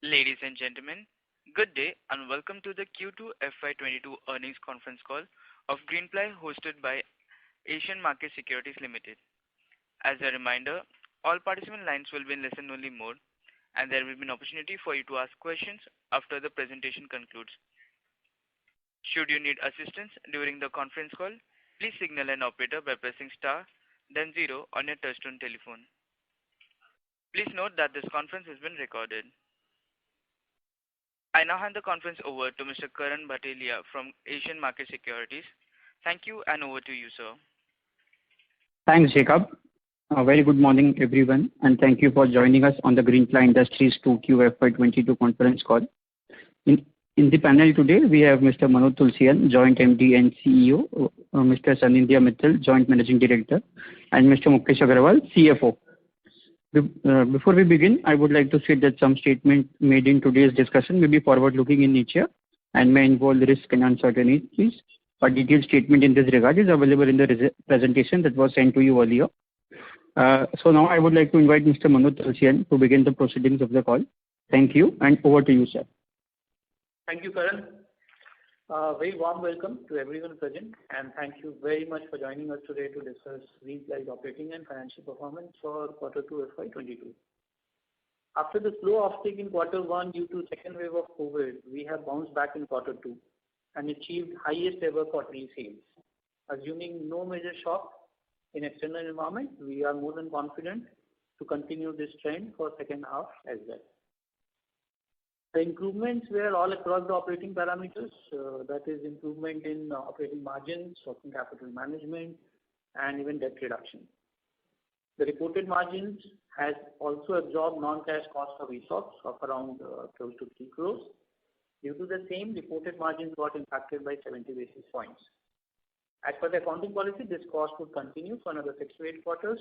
Ladies and gentlemen, good day and welcome to the Q2 FY22 earnings conference call of Greenply hosted by Asian Market Securities Limited. As a reminder, all participant lines will be in listen-only mode and there will be an opportunity for you to ask questions after the presentation concludes. Should you need assistance during the conference call, please signal an operator by pressing star, then zero on your touchtone telephone. Please note that this conference has been recorded. I now hand the conference over to Mr. Karan Bhatelia from Asian Market Securities. Thank you and over to you, sir. Thanks, Jacob. A very good morning, everyone, and thank you for joining us on the Greenply Industries 2Q FY22 conference call. In the panel today, we have Mr. Manoj Tulsian, Joint MD and CEO, Mr. Sanidhya Mittal, Joint Managing Director, and Mr. Mukesh Agrawal, CFO. Before we begin, I would like to say that some statements made in today's discussion may be forward-looking in nature and may involve risk and uncertainties. A detailed statement in this regard is available in the presentation that was sent to you earlier. So now I would like to invite Mr. Manoj Tulsian to begin the proceedings of the call. Thank you, and over to you, sir. Thank you, Karan. Very warm welcome to everyone present, and thank you very much for joining us today to discuss Greenply's operating and financial performance for Q2 FY22. After the slow offtake in Q1 due to second wave of COVID, we have bounced back in Q2 and achieved highest ever quarterly sales. Assuming no major shock in external environment, we are more than confident to continue this trend for second half as well. The improvements were all across the operating parameters, that is improvement in operating margins, working capital management, and even debt reduction. The reported margins has also absorbed non-cash cost of ESOPs of around close to 3 crores. Due to the same, reported margins got impacted by 70 basis points. As per the accounting policy, this cost would continue for another 6 to 8 quarters.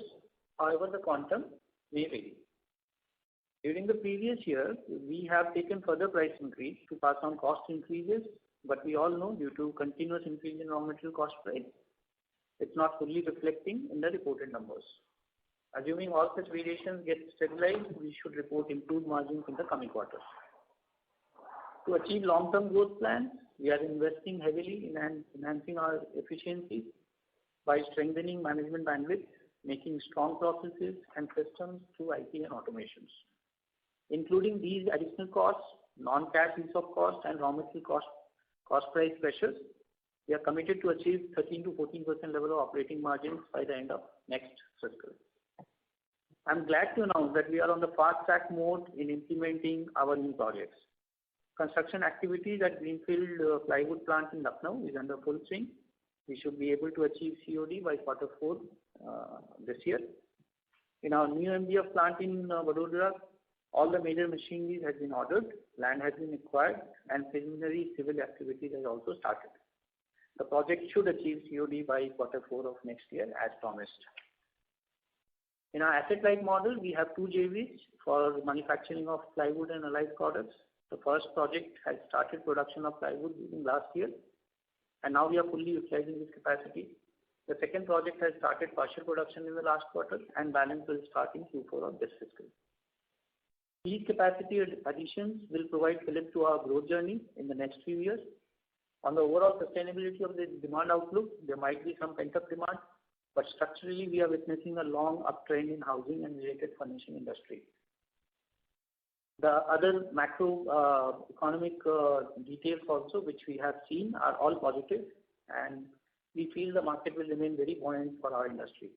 However, the quantum may vary. During the previous year, we have taken further price increase to pass on cost increases, but we all know due to continuous increase in raw material cost price, it's not fully reflecting in the reported numbers. Assuming all such variations get stabilized, we should report improved margins in the coming quarters. To achieve long-term growth plans, we are investing heavily in enhancing our efficiencies by strengthening management bandwidth, making strong processes and systems through IT and automations. Including these additional costs, non-cash ESOP costs and raw material cost price pressures, we are committed to achieve 13 to 14% level of operating margins by the end of next fiscal. I'm glad to announce that we are on the fast track mode in implementing our new projects. Construction activities at Greenfield plywood plant in Lucknow is under full swing. We should be able to achieve COD by Q4 this year. In our new MDF plant in Vadodara, all the major machineries has been ordered, land has been acquired, and preliminary civil activities has also started. The project should achieve COD by Q4 of next year as promised. In our asset-light model, we have 2 JVs for manufacturing of plywood and allied products. The first project has started production of plywood during last year, and now we are fully utilizing this capacity. The second project has started partial production in the last quarter, and balance will start in Q4 of this fiscal. These capacity additions will provide fillip to our growth journey in the next few years. On the overall sustainability of the demand outlook, there might be some pent-up demand, but structurally we are witnessing a long uptrend in housing and related furnishing industry. The other macro economic details also which we have seen are all positive, and we feel the market will remain very buoyant for our industry.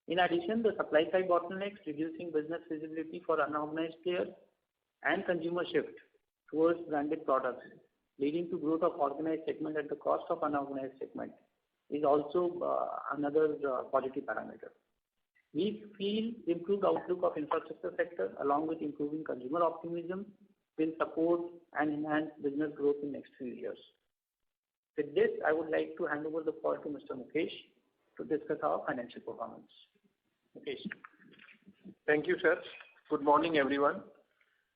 In addition, the supply side bottlenecks, reducing business visibility for unorganized players, and consumer shift towards branded products, leading to growth of organized segment at the cost of unorganized segment, is also another positive parameter. We feel improved outlook of infrastructure sector along with improving consumer optimism will support and enhance business growth in next few years. With this, I would like to hand over the call to Mr. Mukesh to discuss our financial performance. Mukesh. Thank you, sir. Good morning, everyone.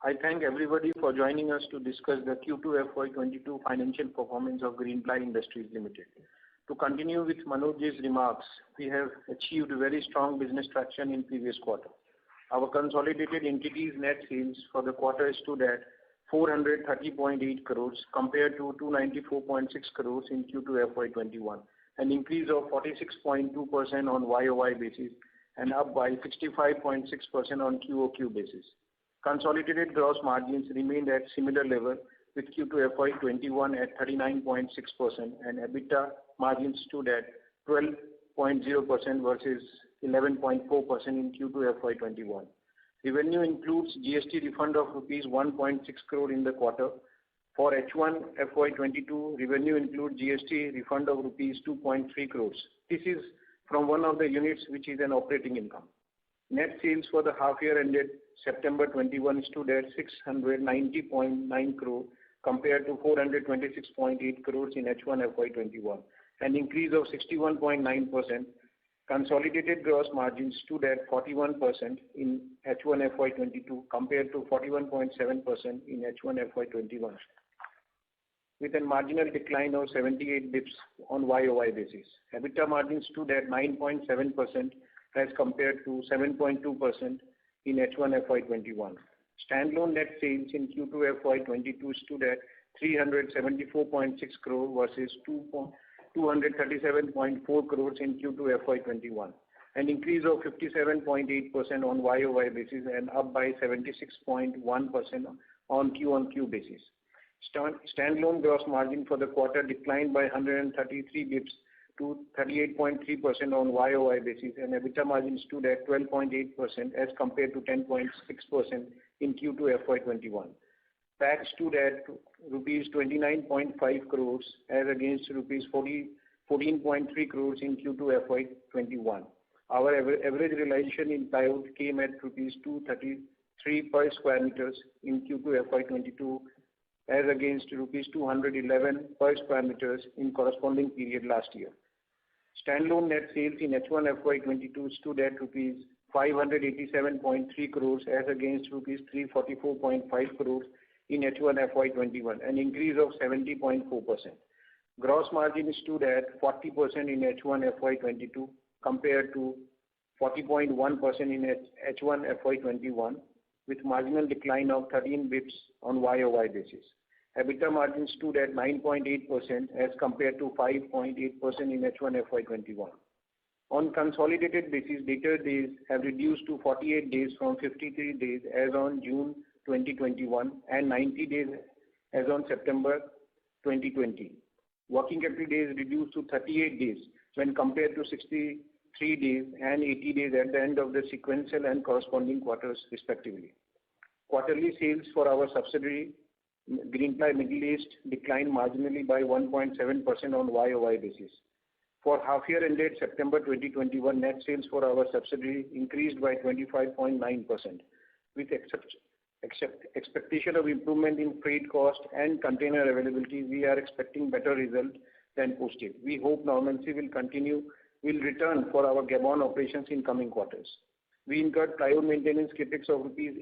I thank everybody for joining us to discuss the Q2 FY22 financial performance of Greenply Industries Limited. To continue with Manoj's remarks, we have achieved very strong business traction in previous quarter. Our consolidated entities net sales for the quarter stood at 430.8 crores compared to 294.6 crores in Q2 FY21, an increase of 46.2% on YOY basis and up by 65.6% on QOQ basis. Consolidated gross margins remained at similar level with Q2 FY21 at 39.6% and EBITDA margins stood at 12.0% versus 11.4% in Q2 FY21. Revenue includes GST refund of rupees 1.6 crore in the quarter. For H1 FY22, revenue includes GST refund of rupees 2.3 crores. This is from one of the units which is an operating income. Net sales for the half year ended September 21 stood at 690.9 crore compared to 426.8 crores in H1 FY21, an increase of 61.9%. Consolidated gross margins stood at 41% in H1 FY22 compared to 41.7% in H1 FY21, with a marginal decline of 78 bps on YOY basis. EBITDA margins stood at 9.7% as compared to 7.2% in H1 FY21. Standalone net sales in Q2 FY22 stood at 374.6 crore versus 237.4 crores in Q2 FY21, an increase of 57.8% on YOY basis and up by 76.1% on Q-on-Q basis. Standalone gross margin for the quarter declined by 133 bps to 38.3% on YOY basis, and EBITDA margin stood at 12.8% as compared to 10.6% in Q2 FY21. PAT stood at rupees 29.5 crores as against rupees 14.3 crores in Q2 FY21. Our average realization in plywood came at rupees 233 per square meters in Q2 FY22 as against rupees 211 per square meters in corresponding period last year. Standalone net sales in H1 FY22 stood at rupees 587.3 crores as against rupees 344.5 crores in H1 FY21, an increase of 70.4%. Gross margin stood at 40% in H1 FY22 compared to 40.1% in H1 FY21, with marginal decline of 13 bps on YOY basis. EBITDA margin stood at 9.8% as compared to 5.8% in H1 FY21. On consolidated basis, debtor days have reduced to 48 days from 53 days as on June 2021 and 90 days as on September 2020. Working capital days reduced to 38 days when compared to 63 days and 80 days at the end of the sequential and corresponding quarters respectively. Quarterly sales for our subsidiary Greenply Middle East declined marginally by 1.7% on YOY basis. For half year ended September 2021, net sales for our subsidiary increased by 25.9%. With expectation of improvement in freight cost and container availability, we are expecting better result than posted. We hope normalcy will return for our Gabon operations in coming quarters. We incurred plywood maintenance capex of rupees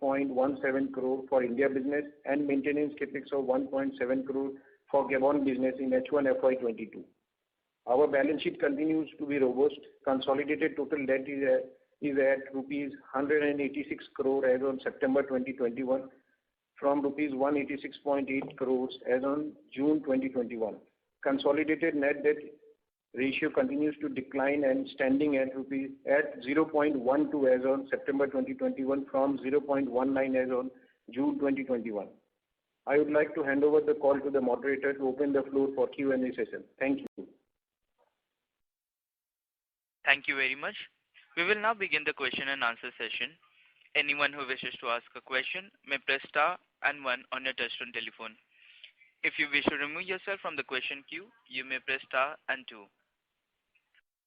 8.17 crore for India business and maintenance capex of 1.7 crore for Gabon business in H1 FY22. Our balance sheet continues to be robust. Consolidated total debt is at rupees 186 crore as on September 2021 from rupees 186.8 crores as on June 2021. Consolidated net debt ratio continues to decline and standing at 0.12 as on September 2021 from 0.19 as on June 2021. I would like to hand over the call to the moderator to open the floor for Q&A session. Thank you. Thank you very much. We will now begin the question and answer session. Anyone who wishes to ask a question may press star and 1 on your touchtone telephone. If you wish to remove yourself from the question queue, you may press star and 2.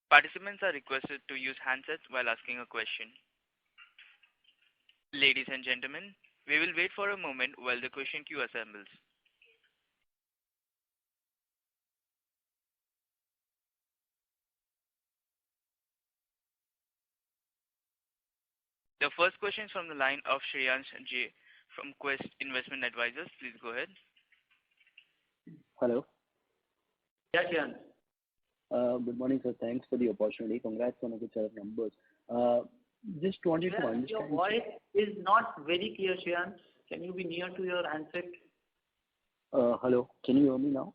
Participants are requested to use handsets while asking a question. Ladies and gentlemen, we will wait for a moment while the question queue assembles. The first question is from the line of Shreyansh J from Quest Investment Advisors. Please go ahead. Hello. Yeah, Shreyansh. Good morning, sir. Thanks for the opportunity. Congrats on a good set of numbers. Just wanted to understand. Your voice is not very clear, Shreyansh. Can you be near to your handset? Hello, can you hear me now?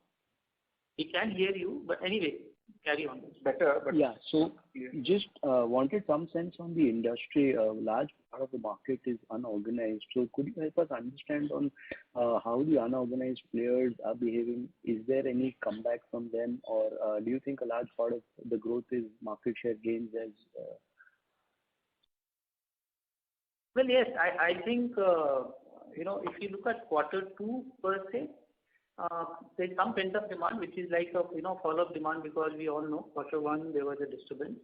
We can hear you, but anyway, carry on. Better, but Yeah. So just wanted some sense on the industry. A large part of the market is unorganized. So could you help us understand on how the unorganized players are behaving? Is there any comeback from them, or do you think a large part of the growth is market share gains as Well, yes, I think, if you look at Q2 per se, there's some pent-up demand, which is like a, follow-up demand, because we all know Q1 there was a disturbance.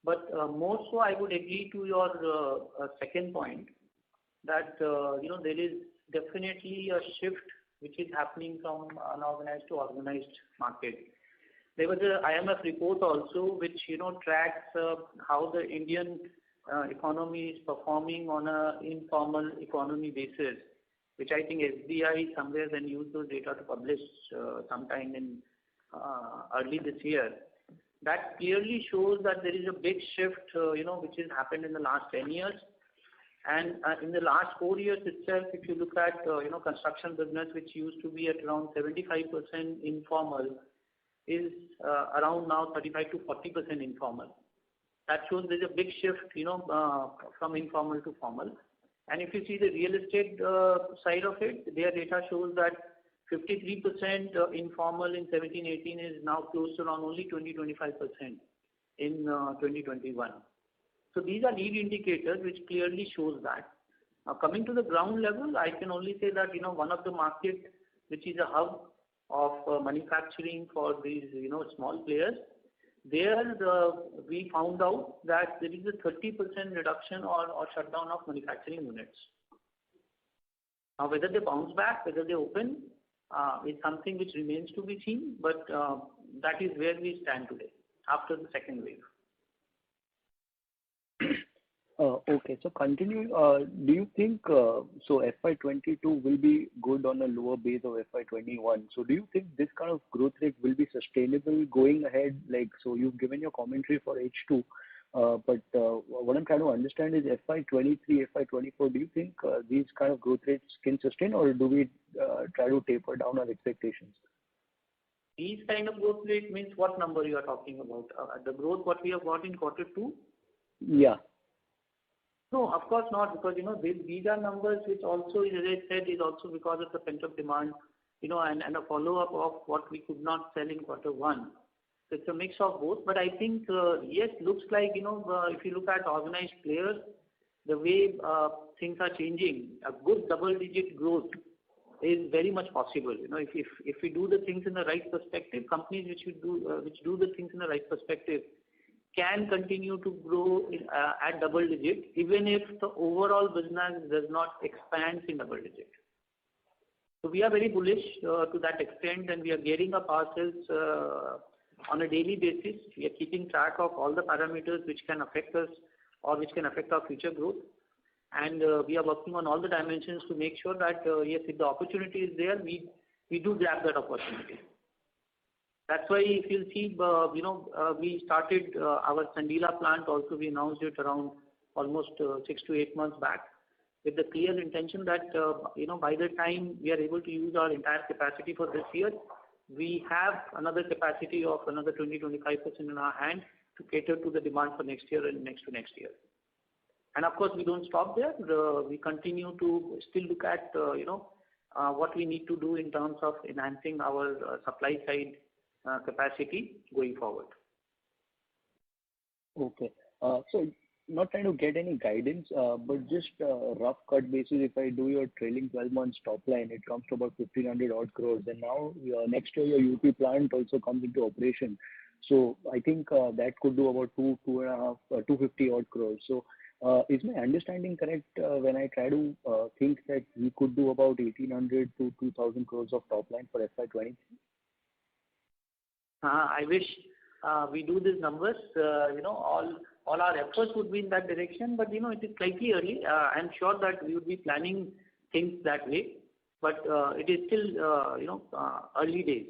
But more so, I would agree to your second point that, there is definitely a shift which is happening from unorganized to organized market. There was a IMF report also which, tracks how the Indian economy is performing on a informal economy basis, which I think SBI somewhere then used those data to publish sometime in early this year. That clearly shows that there is a big shift, which has happened in the last 10 years. And in the last 4 years itself, if you look at, construction business, which used to be at around 75% informal, is around now 35 to 40% informal. That shows there's a big shift, from informal to formal. And if you see the real estate side of it, their data shows that 53% informal in 17-18 is now close to around only 20-25% in 2021. So these are lead indicators which clearly shows that. Coming to the ground level, I can only say that one of the market which is a hub of manufacturing for these small players. There we found out that there is a 30% reduction or shutdown of manufacturing units. Now, whether they bounce back, whether they open, is something which remains to be seen, but that is where we stand today after the second wave. Okay, so continue. Do you think so FY22 will be good on a lower base of FY21? So do you think this kind of growth rate will be sustainable going ahead? Like, so you've given your commentary for H2, but what I'm trying to understand is FY23, FY24. Do you think these kind of growth rates can sustain, or do we try to taper down our expectations? These kind of growth rate means what number you are talking about? The growth what we have got in Q2? Yeah. No, of course not, because these are numbers which also, as I said, is also because of the pent-up demand, and a follow-up of what we could not sell in Q1. So it's a mix of both. But I think yes, looks like if you look at organized players, the way things are changing, a good double-digit growth is very much possible. If we do the things in the right perspective, companies which do the things in the right perspective can continue to grow at double digit, even if the overall business does not expand in double digit. So we are very bullish to that extent, and we are gearing up ourselves on a daily basis. We are keeping track of all the parameters which can affect us or which can affect our future growth. And we are working on all the dimensions to make sure that, yes, if the opportunity is there, we do grab that opportunity. That's why if you see, we started our Sandila plant also. We announced it around almost 6 to 8 months back, with the clear intention that, by the time we are able to use our entire capacity for this year, we have another capacity of another 20-25% in our hand to cater to the demand for next year and next to next year. And of course, we don't stop there. We continue to still look at, what we need to do in terms of enhancing our supply side capacity going forward. Okay. So not trying to get any guidance, but just rough cut basis, if I do your trailing 12 months top line, it comes to about 1,500 odd crores. And now next year your UP plant also comes into operation. So I think that could do about 250 odd crores. So is my understanding correct when I try to think that we could do about 1,800 to 2,000 crores of top line for FY23? I wish we do these numbers. All our efforts would be in that direction, but it is slightly early. I'm sure that we would be planning things that way, but it is still early days.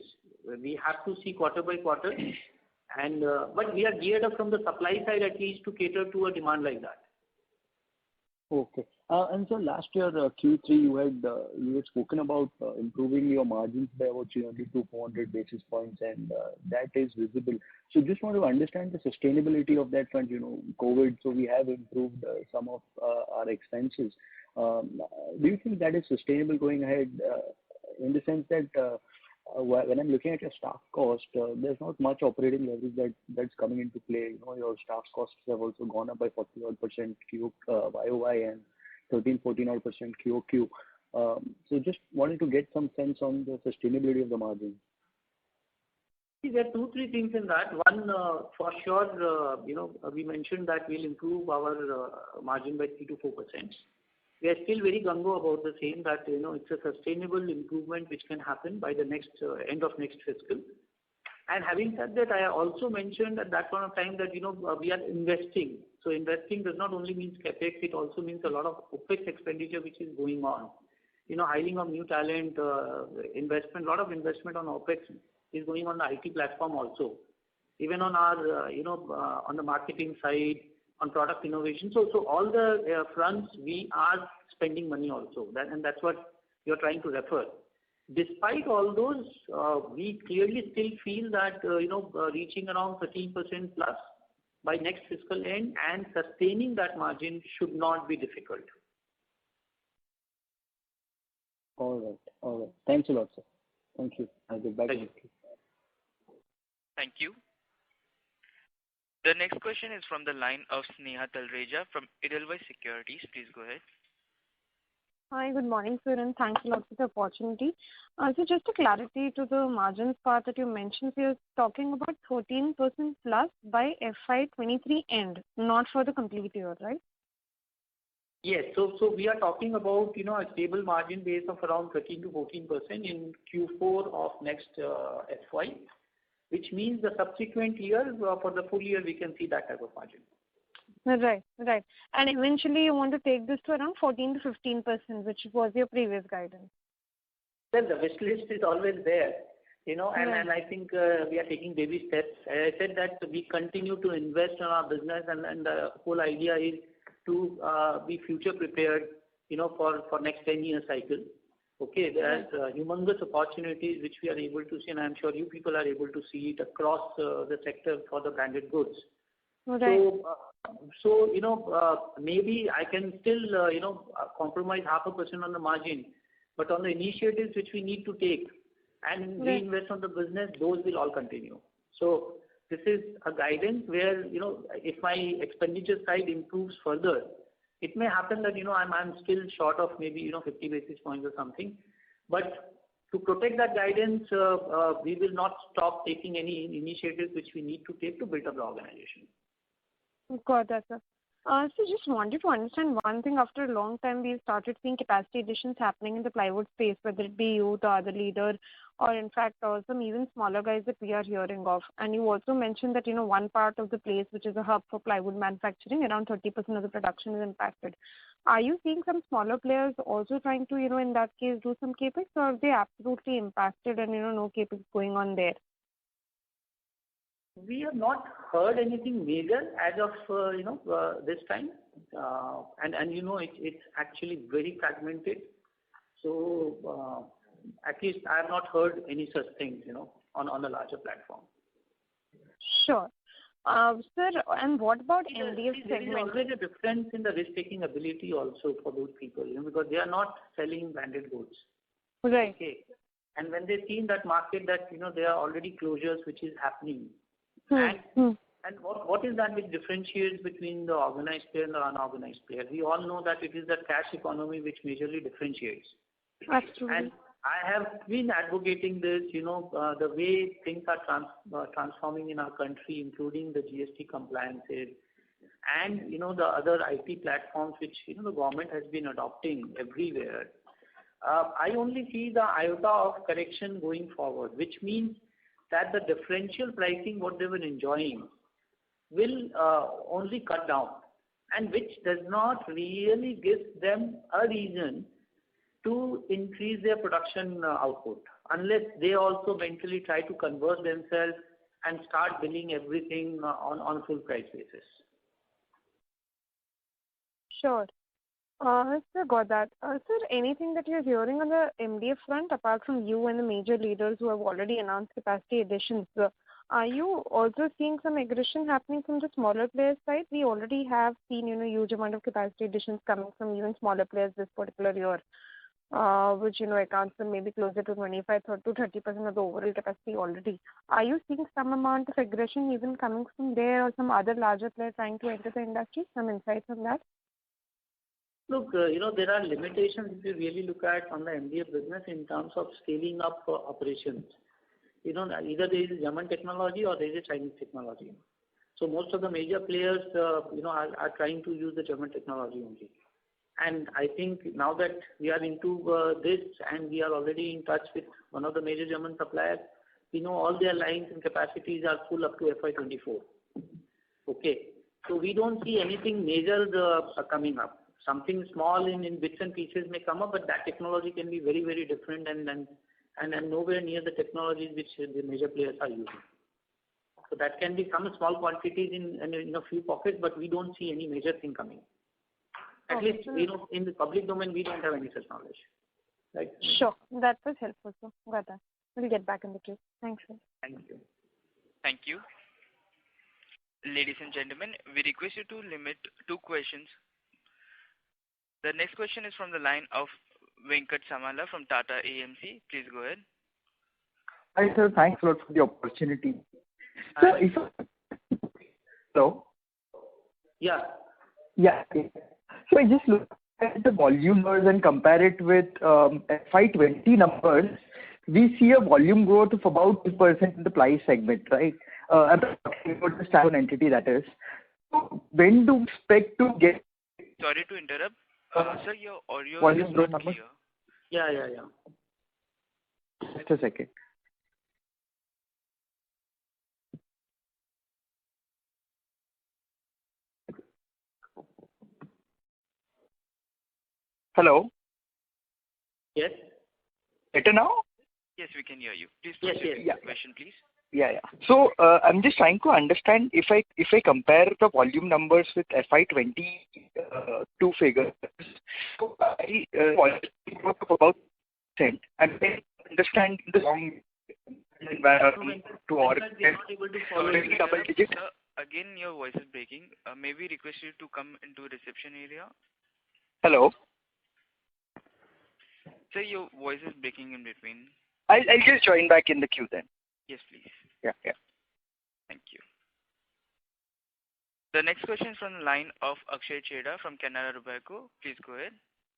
We have to see quarter by quarter, and but we are geared up from the supply side at least to cater to a demand like that. Okay. And so last year, Q3, you had spoken about improving your margins by about 300 to 400 basis points, and that is visible. So just want to understand the sustainability of that front. COVID, so we have improved some of our expenses. Do you think that is sustainable going ahead, in the sense that when I'm looking at your staff cost, there's not much operating leverage that's coming into play. Your staff costs have also gone up by 40% YOY and 13-14% QOQ. So just wanted to get some sense on the sustainability of the margin. See, there are 2-3 things in that. One, for sure, we mentioned that we'll improve our margin by 3 to 4%. We are still very gung-ho about the same, that it's a sustainable improvement which can happen by the end of next fiscal. And having said that, I also mentioned at that point of time that we are investing. So investing does not only mean capex; it also means a lot of opex expenditure which is going on. Hiring of new talent, investment, a lot of investment on opex is going on the IT platform also. Even on our on the marketing side, on product innovation. So all the fronts we are spending money also, and that's what you're trying to refer. Despite all those, we clearly still feel that reaching around 13% plus by next fiscal end and sustaining that margin should not be difficult. All right. Thanks a lot, sir. Thank you. I'll get back to you. Thank you. The next question is from the line of Sneha Talreja from Edelweiss Securities. Please go ahead. Hi, good morning, sir, and thanks a lot for the opportunity. So just a clarity to the margins part that you mentioned, so you're talking about 13% plus by FY23 end, not for the complete year, right? Yes. So we are talking about a stable margin base of around 13 to 14% in Q4 of next FY, which means the subsequent year for the full year we can see that type of margin. Right. And eventually you want to take this to around 14 to 15%, which was your previous guidance. Well, the wish list is always there, and I think we are taking baby steps. As I said that we continue to invest in our business, and the whole idea is to be future prepared, for next 10-year cycle. Okay, there's humongous opportunities which we are able to see, and I'm sure you people are able to see it across the sector for the branded goods. Right. So maybe I can still compromise 0.5% on the margin, but on the initiatives which we need to take and reinvest on the business, those will all continue. So this is a guidance where if my expenditure side improves further, it may happen that I'm still short of maybe 50 basis points or something, but to protect that guidance, we will not stop taking any initiatives which we need to take to build up the organization. Got that, sir. So just wanted to understand one thing. After a long time, we've started seeing capacity additions happening in the plywood space, whether it be you, the other leader, or in fact some even smaller guys that we are hearing of. And you also mentioned that one part of the place which is a hub for plywood manufacturing, around 30% of the production is impacted. Are you seeing some smaller players also trying to in that case do some capex, or are they absolutely impacted and no capex going on there? We have not heard anything major as of this time, and it's actually very fragmented. So at least I have not heard any such things on a larger platform. Sure, sir. And what about MDF segment? There is always a difference in the risk-taking ability also for those people, because they are not selling branded goods. Right. Okay, and when they see in that market that there are already closures which is happening. And what is that which differentiates between the organized player and the unorganized player? We all know that it is the cash economy which majorly differentiates. Absolutely. And I have been advocating this, the way things are transforming in our country, including the GST compliances and, the other IT platforms which, the government has been adopting everywhere. I only see the iota of correction going forward, which means that the differential pricing what they were enjoying will only cut down, and which does not really give them a reason to increase their production output, unless they also mentally try to convert themselves and start billing everything on full price basis. Sure. Sir, got that. Sir, anything that you're hearing on the MDF front, apart from you and the major leaders who have already announced capacity additions, are you also seeing some aggression happening from the smaller players side? We already have seen, huge amount of capacity additions coming from even smaller players this particular year, which, accounts for maybe closer to 25 to 30% of the overall capacity already. Are you seeing some amount of aggression even coming from there or some other larger player trying to enter the industry? Some insights on that? Look, there are limitations if you really look at on the MDF business in terms of scaling up operations. Either there is German technology or there is a Chinese technology. So most of the major players, are trying to use the German technology only. And I think now that we are into this and we are already in touch with one of the major German suppliers, we know all their lines and capacities are full up to FY24. Okay. So we don't see anything major coming up. Something small in bits and pieces may come up, but that technology can be very, very different and nowhere near the technologies which the major players are using. So that can be some small quantities in a few pockets, but we don't see any major thing coming. At least, in the public domain, we don't have any such knowledge. Right? Sure. That was helpful, sir. Got that. We'll get back in the queue. Thanks, sir. Thank you. Thank you. Ladies and gentlemen, we request you to limit 2 questions. The next question is from the line of Venkat Samala from Tata AMC. Please go ahead. Hi, sir. Thanks a lot for the opportunity. Sir, hello? Yeah. Yeah. So I just look at the volume numbers and compare it with FY20 numbers. We see a volume growth of about 2% in the ply segment, right? I'm talking about the standalone entity, that is. So when do you expect to get... Sorry to interrupt. Sir, your audio volume is growth not numbers? clear. Yeah. Just a second. Hello? Yes. Better now? Yes, we can hear you. Please Yes, proceed with yes. the question, please. Yeah. So I'm just trying to understand if I compare the volume numbers with FY20 two figures, so I volume growth of about 10%. And I understand the long environment to order We are not able to follow Sorry to you. double interrupt. digit. Sir, again, your voice is breaking. May we request you to come into reception area? Hello. Sir, your voice is breaking in between. I'll just join back in the queue then. Yes, please. Yeah. Thank you. The next question is from the line of Akshay Chheda from Canara Robeco. Please go ahead.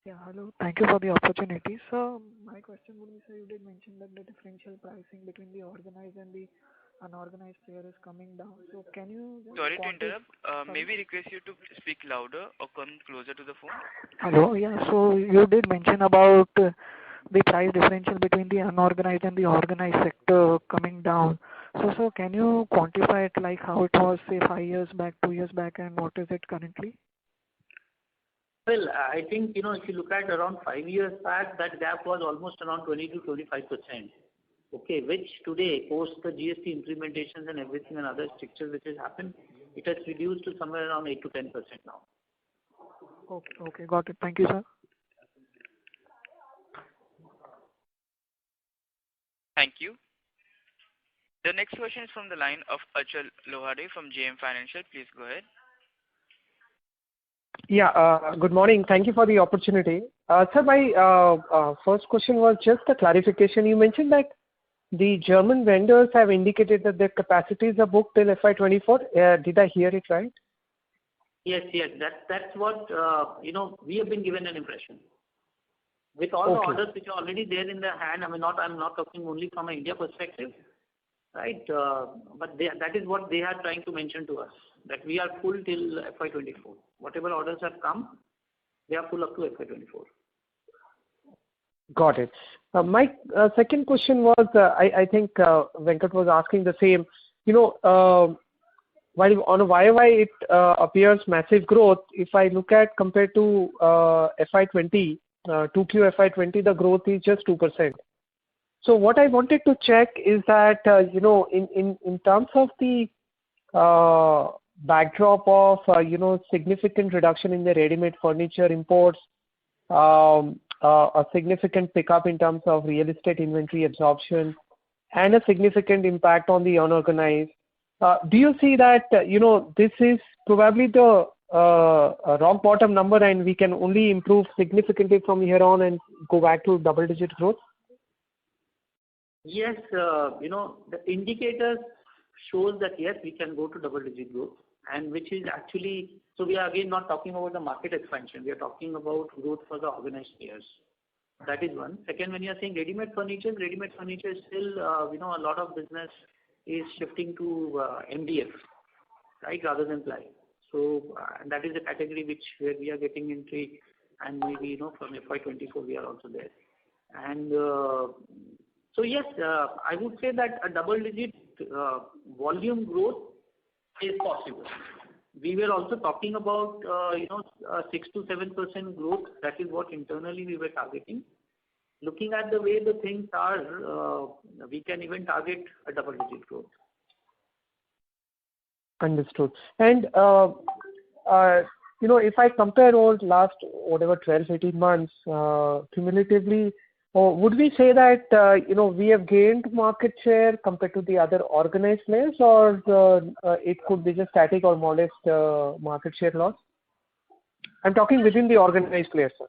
Yeah, hello. Thank you for the opportunity. So my question would be, sir, you did mention that the differential pricing between the organized and the unorganized player is coming down. So can you just Sorry to interrupt. May we request you to speak louder or come closer to the phone? Hello. Yeah. So you did mention about the price differential between the unorganized and the organized sector coming down. So can you quantify it, like how it was, say, 5 years back, 2 years back, and what is it currently? Well, I think, if you look at around 5 years back, that gap was almost around 20 to 25%. Okay, which today, post the GST implementations and everything and other strictures which has happened, it has reduced to somewhere around 8 to 10% now. Okay, got it. Thank you, sir. Thank you. The next question is from the line of Achal Lohade from JM Financial. Please go ahead. Yeah, good morning. Thank you for the opportunity. Sir, my first question was just a clarification. You mentioned that the German vendors have indicated that their capacities are booked till FY24. Did I hear it right? Yes. That's what, we have been given an impression. With all the orders which are already there in their hand, I'm not talking only from an India perspective, right? But that is what they are trying to mention to us, that we are full till FY24. Whatever orders have come, they are full up to FY24. Got it. My second question was, I think Venkat was asking the same. While on a YOY it appears massive growth, if I look at compared to FY20, 2Q FY20, the growth is just 2%. So what I wanted to check is that, in terms of the backdrop of significant reduction in the ready-made furniture imports, a significant pickup in terms of real estate inventory absorption, and a significant impact on the unorganized. Do you see that this is probably the rock bottom number, and we can only improve significantly from here on and go back to double-digit growth? Yes, the indicators shows that yes, we can go to double-digit growth, and which is actually, so we are again not talking about the market expansion. We are talking about growth for the organized players. That is one. Second, when you are saying ready-made furniture is still, a lot of business is shifting to MDF, right, rather than ply. So that is a category where we are getting into, and maybe from FY24 we are also there. And so yes, I would say that a double-digit volume growth is possible. We were also talking about 6 to 7% growth. That is what internally we were targeting. Looking at the way the things are, we can even target a double-digit growth. Understood. And if I compare all last 12-18 months cumulatively, would we say that we have gained market share compared to the other organized players, or it could be just static or modest market share loss? I'm talking within the organized players, sir.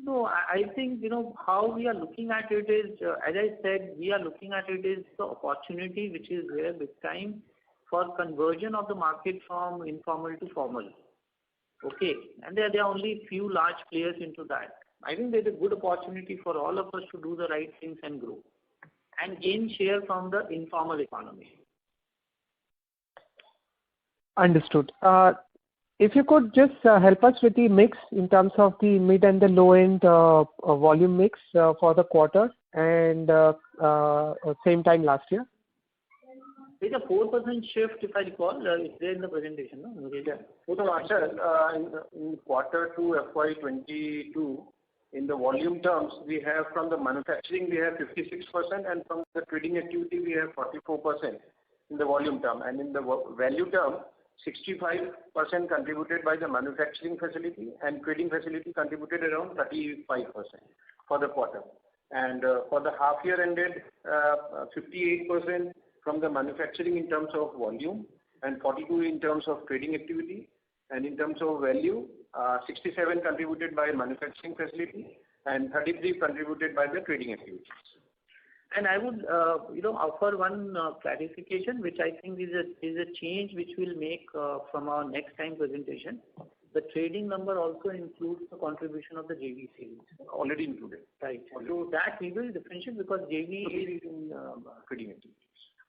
No, I think how we are looking at it is, as I said, we are looking at it is the opportunity which is there this time for conversion of the market from informal to formal. Okay, and there are only few large players into that. I think there's a good opportunity for all of us to do the right things and grow and gain share from the informal economy. Understood. If you could just help us with the mix in terms of the mid and the low end volume mix for the quarter and same time last year. There's a 4% shift, if I recall. It's there in the presentation, no? Yeah. In quarter 2 FY22, in the volume terms, we have from the manufacturing, we have 56%, and from the trading activity, we have 44% in the volume term. And in the value term, 65% contributed by the manufacturing facility, and trading facility contributed around 35% for the quarter. And for the half year ended, 58% from the manufacturing in terms of volume, and 42 in terms of trading activity, and in terms of value, 67 contributed by manufacturing facility, and 33 contributed by the trading activities. And I would, offer one clarification, which I think is a change which we'll make from our next time presentation. The trading number also includes the contribution of the JV sales. Already included. Right. So that we will differentiate because JV is in trading activities.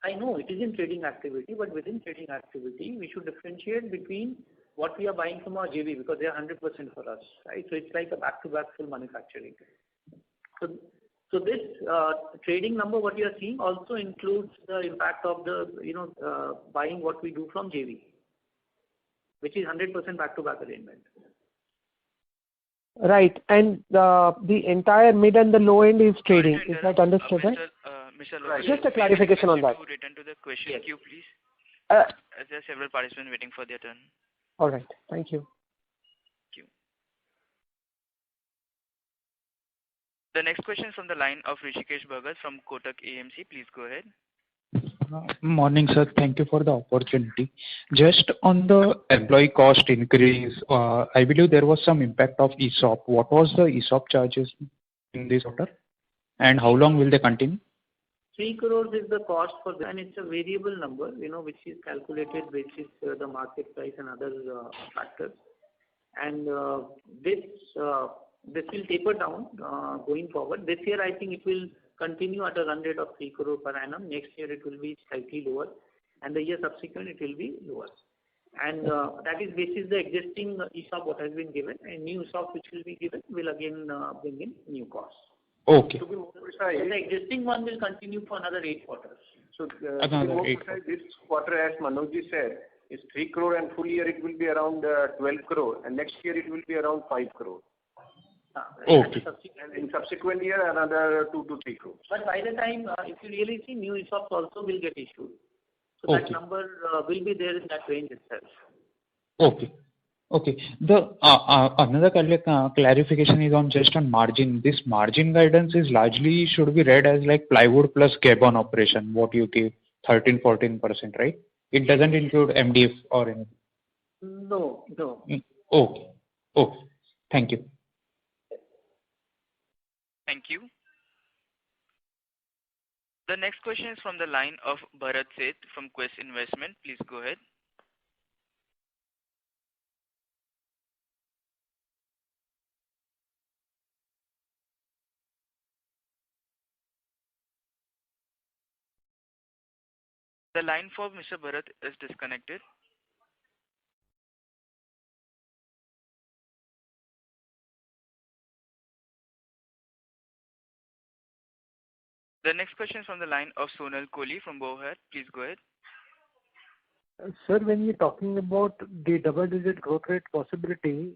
I know it is in trading activity, but within trading activity, we should differentiate between what we are buying from our JV because they are 100% for us, right? So it's like a back-to-back full manufacturing. So this trading number, what you are seeing, also includes the impact of the buying what we do from JV, which is 100% back-to-back arrangement. Right, and the entire mid and the low end is trading. Is that understood, right? Mr. Right. Just a clarification on that. Return to the question queue, please. As there are several participants waiting for their turn. All right. Thank you. Thank you. The next question is from the line of Rishikesh Bhagat from Kotak AMC. Please go ahead. Morning, sir. Thank you for the opportunity. Just on the employee cost increase, I believe there was some impact of ESOP. What was the ESOP charges in this quarter, and how long will they continue? 3 crores is the cost for that, and it's a variable number, which is calculated basis the market price and other factors. And this will taper down going forward. This year, I think it will continue at a run rate of 3 crore per annum. Next year, it will be slightly lower, and the year subsequent, it will be lower. And that is basis the existing ESOP what has been given, and new ESOP which will be given will again bring in new costs. Okay. To be more precise, the existing one will continue for another 8 quarters. So this quarter, as Manojji said, is 3 crore, and full year it will be around 12 crore, and next year it will be around 5 crore. Okay. And in subsequent year, another 2 to 3 crores. But by the time, if you really see, new ESOPs also will get issued. So that Okay. number will be there in that range itself. Okay. Okay. The another clarification is on just on margin. This margin guidance is largely should be read as like plywood plus Gabon operation, what you give 13-14%, right? It doesn't include MDF or anything. No, no. Okay. Okay. Thank you. Thank you. The next question is from the line of Bharat Seth from Quest Investment. Please go ahead. The line for Mr. Bharat is disconnected. The next question is from the line of Sonal Kohli from Bowhead. Please go ahead. Sir, when you're talking about the double-digit growth rate possibility,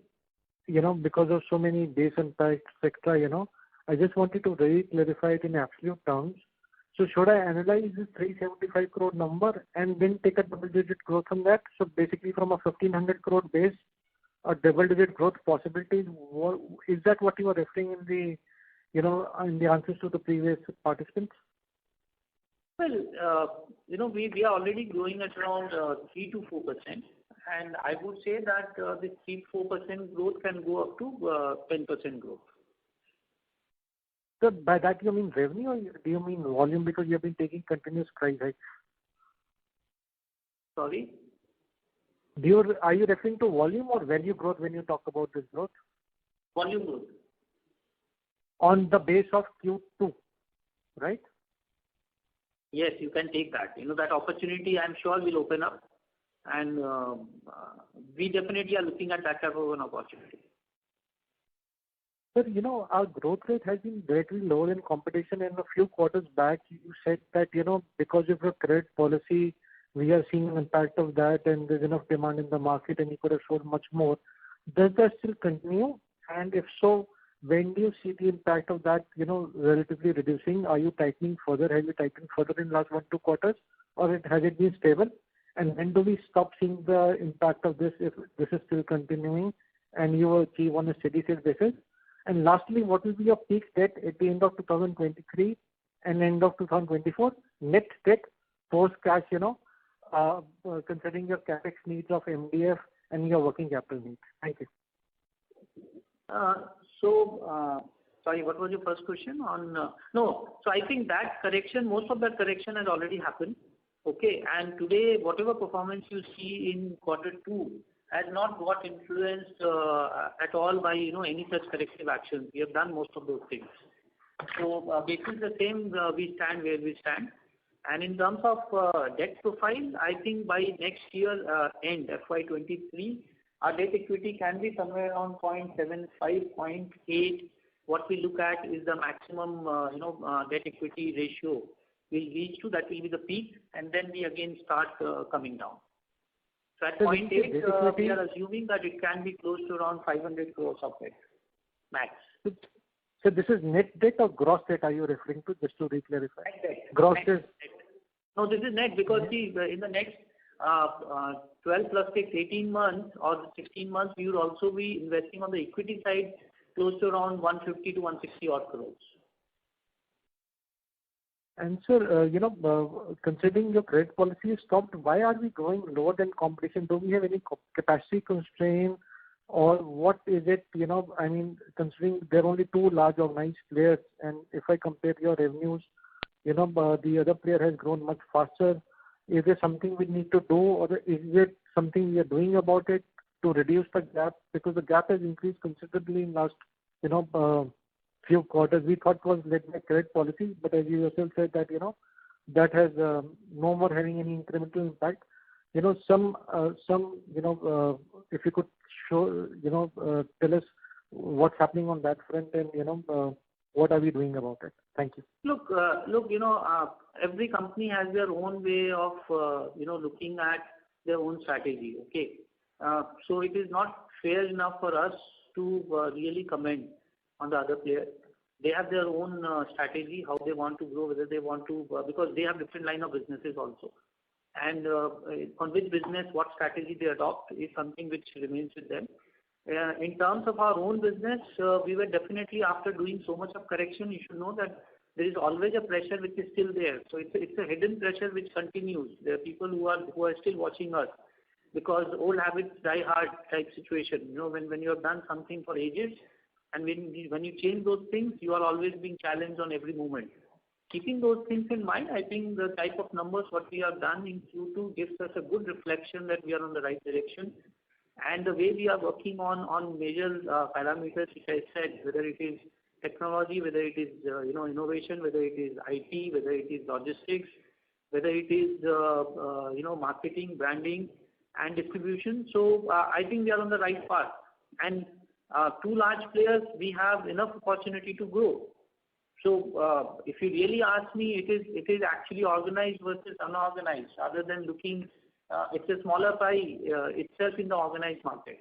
because of so many base impacts, etc., I just wanted to really clarify it in absolute terms. So should I analyze this 375 crore number and then take a double-digit growth from that? So basically from a 1,500 crore base, a double-digit growth possibility, is that what you are referring in the, in the answers to the previous participants? Well, we are already growing at around 3 to 4%, and I would say that this 3-4% growth can go up to 10% growth. So by that you mean revenue or do you mean volume, because you have been taking continuous price hikes? Sorry? Are you referring to volume or value growth when you talk about this growth? Volume growth. On the base of Q2, right? Yes, you can take that. That opportunity I'm sure will open up, and we definitely are looking at that type of an opportunity. Sir, our growth rate has been greatly lower than competition, and a few quarters back you said that, because of your credit policy, we are seeing an impact of that and there's enough demand in the market and you could have sold much more. Does that still continue? And if so, when do you see the impact of that, relatively reducing? Are you tightening further? Have you tightened further in the last 1-2 quarters? Or has it been stable? And when do we stop seeing the impact of this if this is still continuing and you achieve on a steady state basis? And lastly, what will be your peak debt at the end of 2023 and end of 2024? Net debt, post cash, considering your capex needs of MDF and your working capital needs. Thank you. Sorry, what was your first question on? No, so I think that correction, most of that correction has already happened. Okay, and today, whatever performance you see in Q2 has not got influenced at all by any such corrective actions. We have done most of those things. So basically the same, we stand where we stand. And in terms of debt profile, I think by next year end FY23, our debt equity can be somewhere around 0.75, 0.8. What we look at is the maximum debt equity ratio will reach to. That will be the peak, and then we again start coming down. So at 0.8, we are assuming that it can be close to around 500 crores of debt max. So this is net debt or gross debt are you referring to, just to re-clarify? Net debt. Gross debt. No, this is net because see, in the next 12 plus 6, 18 months or 16 months, we will also be investing on the equity side close to around 150 to 160 odd crores. And sir, considering your credit policy is stopped, why are we going lower than competition? Do we have any capacity constraint or what is it? I mean, considering there are only two large organized players, and if I compare your revenues, the other player has grown much faster. Is there something we need to do, or is it something we are doing about it to reduce the gap? Because the gap has increased considerably in last, few quarters. We thought it was led by credit policy, but as you yourself said that, that has no more having any incremental impact. If you could show, tell us what's happening on that front and, what are we doing about it? Thank you. Look, every company has their own way of, looking at their own strategy. Okay. So it is not fair enough for us to really comment on the other player. They have their own strategy, how they want to grow, whether they want to, because they have different line of businesses also. and on which business, what strategy they adopt is something which remains with them. In terms of our own business, we were definitely, after doing so much of correction, you should know that there is always a pressure which is still there. So it's a hidden pressure which continues. There are people who are still watching us, because old habits die hard type situation. When you have done something for ages, and when you change those things, you are always being challenged on every moment. Keeping those things in mind, I think the type of numbers what we have done in Q2 gives us a good reflection that we are on the right direction. And the way we are working on major parameters, which I said, whether it is technology, whether it is innovation, whether it is IT, whether it is logistics, whether it is marketing, branding, and distribution. So I think we are on the right path. And two large players, we have enough opportunity to grow. So if you really ask me, it is actually organized versus unorganized, other than looking, it's a smaller pie itself in the organized market.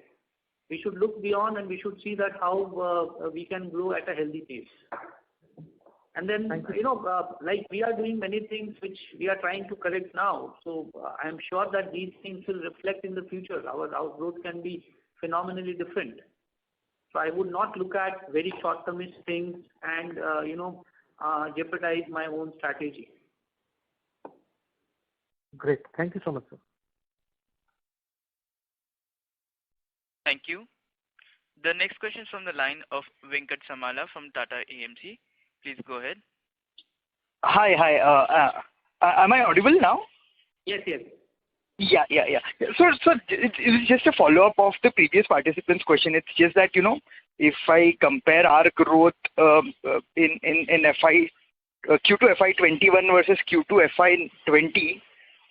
We should look beyond, and we should see that how we can grow at a healthy pace. And then, like we are doing many things which we are trying to correct now. So I am sure that these things will reflect in the future. Our growth can be phenomenally different. So I would not look at very short-termist things and, jeopardize my own strategy. Great. Thank you so much, sir. Thank you. The next question is from the line of Venkat Samala from Tata AMC. Please go ahead. Hi. Am I audible now? Yes. Yeah. So it's just a follow-up of the previous participant's question. It's just that, if I compare our growth in Q2 FY21 versus Q2 FY20,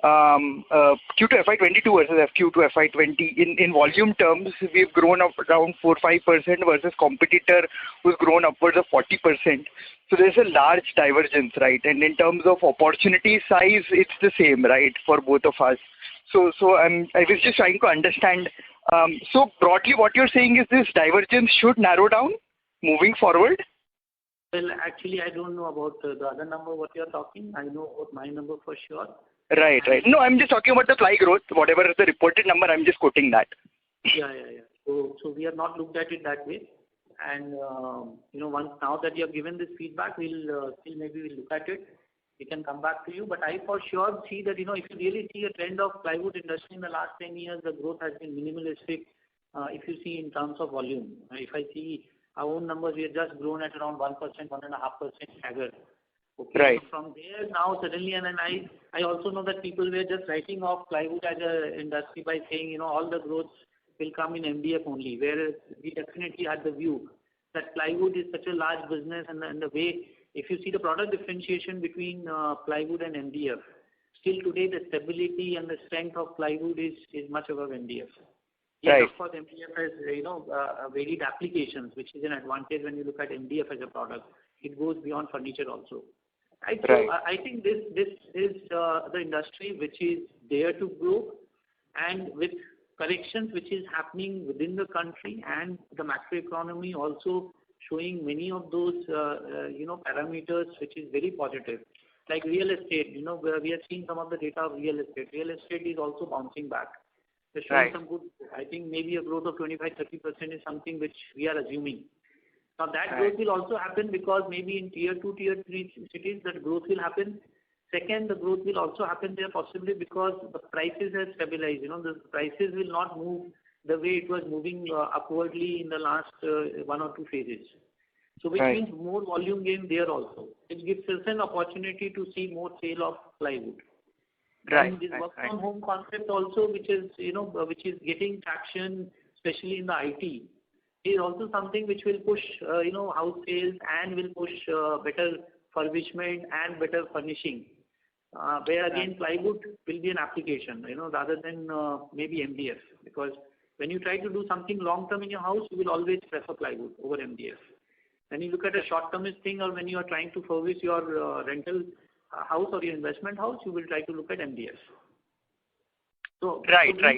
Q2 FY22 versus Q2 FY20, in volume terms, we've grown up around 4-5% versus competitor who's grown upwards of 40%. So there's a large divergence, right? And in terms of opportunity size, it's the same, right, for both of us. So I was just trying to understand. So broadly, what you're saying is this divergence should narrow down moving forward? Well, actually, I don't know about the other number what you're talking. I know about my number for sure. Right. No, I'm just talking about the ply growth. Whatever is the reported number, I'm just quoting that. Yeah. So we have not looked at it that way. And, once now that you have given this feedback, we'll look at it. We can come back to you. But I for sure see that, if you really see a trend of plywood industry in the last 10 years, the growth has been minimalistic, if you see in terms of volume. If I see our own numbers, we have just grown at around 1%, 1.5% stagger. Okay. Right. So from there now suddenly, and then I also know that people were just writing off plywood as an industry by saying, all the growth will come in MDF only, whereas we definitely had the view that plywood is such a large business, and the way, if you see the product differentiation between plywood and MDF, still today the stability and the strength of plywood is much above MDF. Yes, right. Of course, MDF has varied applications, which is an advantage when you look at MDF as a product. It goes beyond furniture also. Right. So I think this is the industry which is there to grow, and with corrections which is happening within the country, and the macroeconomy also showing many of those parameters which is very positive. Like real estate, where we have seen some of the data of real estate. Real estate is also bouncing back. They're showing some good. I think maybe a growth of 25-30% is something which we are assuming. Now that growth will also happen because maybe in tier 2, tier 3 cities that growth will happen. Second, the growth will also happen there possibly because the prices have stabilized. The prices will not move the way it was moving upwardly in the last 1 or 2 phases. So which means more volume gain there also. It gives us an opportunity to see more sale of plywood. Right. And this work from home concept also, which is getting traction, especially in the IT, is also something which will push house sales and will push better furbishment and better furnishing. Where again plywood will be an application, rather than maybe MDF, because when you try to do something long term in your house, you will always prefer plywood over MDF. When you look at a short termist thing, or when you are trying to furbish your rental house or your investment house, you will try to look at MDF. So we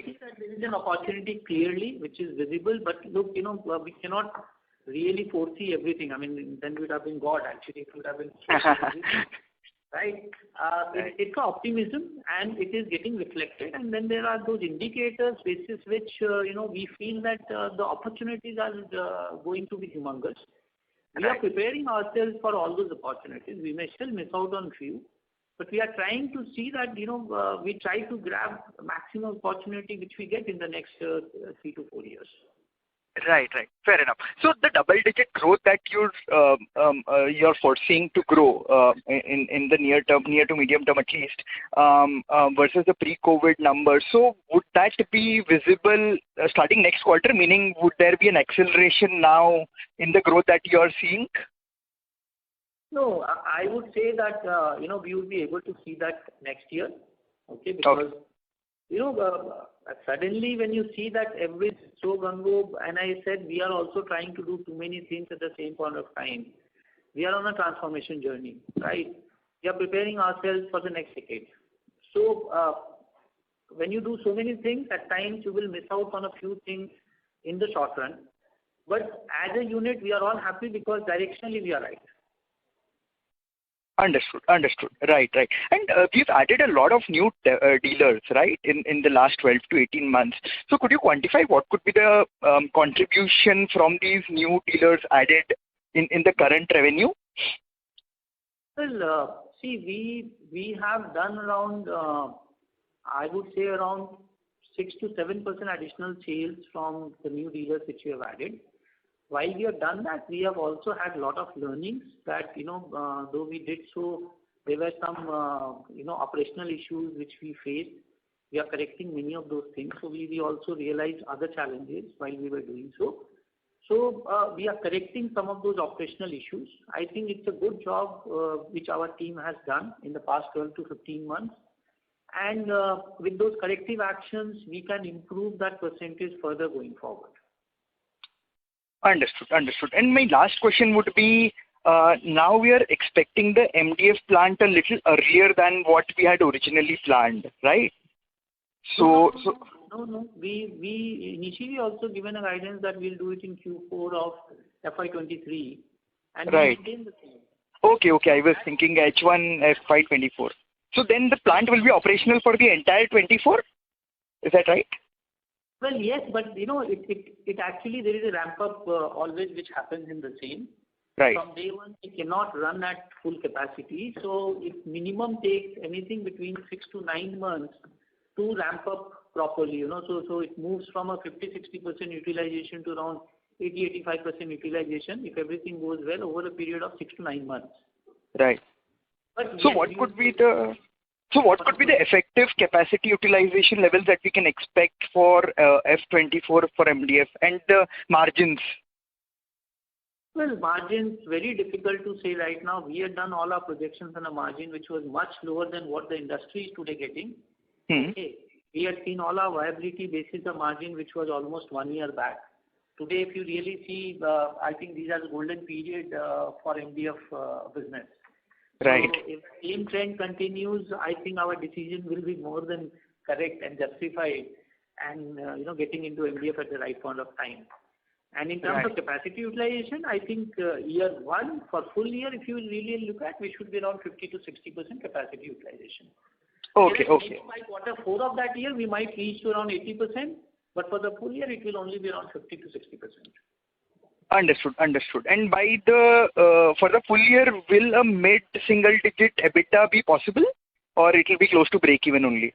see that there is an opportunity clearly, which is visible. But look, we cannot really foresee everything. I mean, then we would have been God actually. It would have been right? It's optimism, and it is getting reflected. And then there are those indicators basis which we feel that the opportunities are going to be humongous. We are preparing ourselves for all those opportunities. We may still miss out on few, but we are trying to see that we try to grab maximum opportunity which we get in the next 3 to 4 years. Right. Fair enough. So the double-digit growth that you're foreseeing to grow in the near to medium term at least versus the pre-COVID numbers. So would that be visible starting next quarter? Meaning, would there be an acceleration now in the growth that you are seeing? No, I would say that we will be able to see that next year. Okay, because suddenly when you see that every so gung-ho, and I said we are also trying to do too many things at the same point of time. We are on a transformation journey, right? We are preparing ourselves for the next decade. So when you do so many things, at times you will miss out on a few things in the short run. But as a unit, we are all happy because directionally we are right. Understood. Right. And we've added a lot of new dealers, right, in the last 12 to 18 months. So could you quantify what could be the contribution from these new dealers added in the current revenue? Well, see, we have done around, I would say around 6 to 7% additional sales from the new dealers which we have added. While we have done that, we have also had a lot of learnings that, though we did so, there were some, operational issues which we faced. We are correcting many of those things. So we also realized other challenges while we were doing so. So we are correcting some of those operational issues. I think it's a good job which our team has done in the past 12 to 15 months. And with those corrective actions, we can improve that percentage further going forward. Understood. And my last question would be, now we are expecting the MDF plant a little earlier than what we had originally planned, right? So No. We initially also given a guidance that we'll do it in Q4 of FY23, and we maintain the same. Okay. I was thinking H1 FY24. So then the plant will be operational for the entire 24? Is that right? Well, yes, but it actually, there is a ramp up always which happens in the same. Right. From day one, it cannot run at full capacity. So it minimum takes anything between 6 to 9 months to ramp up properly. So it moves from a 50-60% utilization to around 80-85% utilization if everything goes well over a period of 6 to 9 months. Right. But so what could be the effective capacity utilization levels that we can expect for F24 for MDF and the margins? Well, margins, very difficult to say right now. We had done all our projections on a margin which was much lower than what the industry is today getting. Okay. We had seen all our viability basis a margin which was almost 1 year back. Today, if you really see, I think these are the golden period for MDF business. Right. So if the same trend continues, I think our decision will be more than correct and justified, and getting into MDF at the right point of time. And in terms of capacity utilization, I think year one for full year, if you really look at, we should be around 50 to 60% capacity utilization. Okay. By quarter 4 of that year, we might reach to around 80%, but for the full year, it will only be around 50 to 60%. Understood. And by for the full year, will a mid-single digit EBITDA be possible, or it will be close to break even only?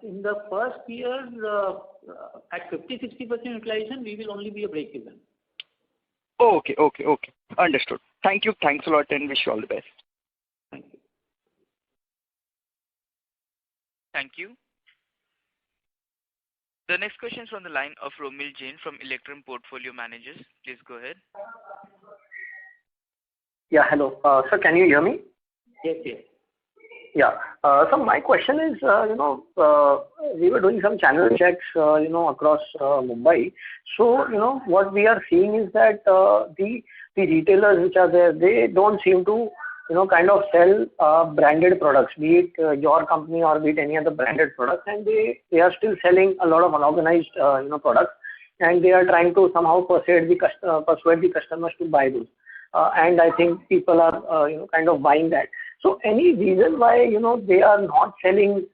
In the first year, at 50-60% utilization, we will only be a break even. Okay. Understood. Thank you. Thanks a lot, and wish you all the best. Thank you. Thank you. The next question is from the line of Romil Jain from Electrum Portfolio Managers. Please go ahead. Yeah, hello. Sir, can you hear me? Yes. Yeah. So my question is, we were doing some channel checks, across Mumbai. So, what we are seeing is that the retailers which are there, they don't seem to, kind of sell branded products, be it your company or be it any other branded products, and they are still selling a lot of unorganized, products, and they are trying to somehow persuade the customers to buy those. and I think people are kind of buying that. So any reason why they are not selling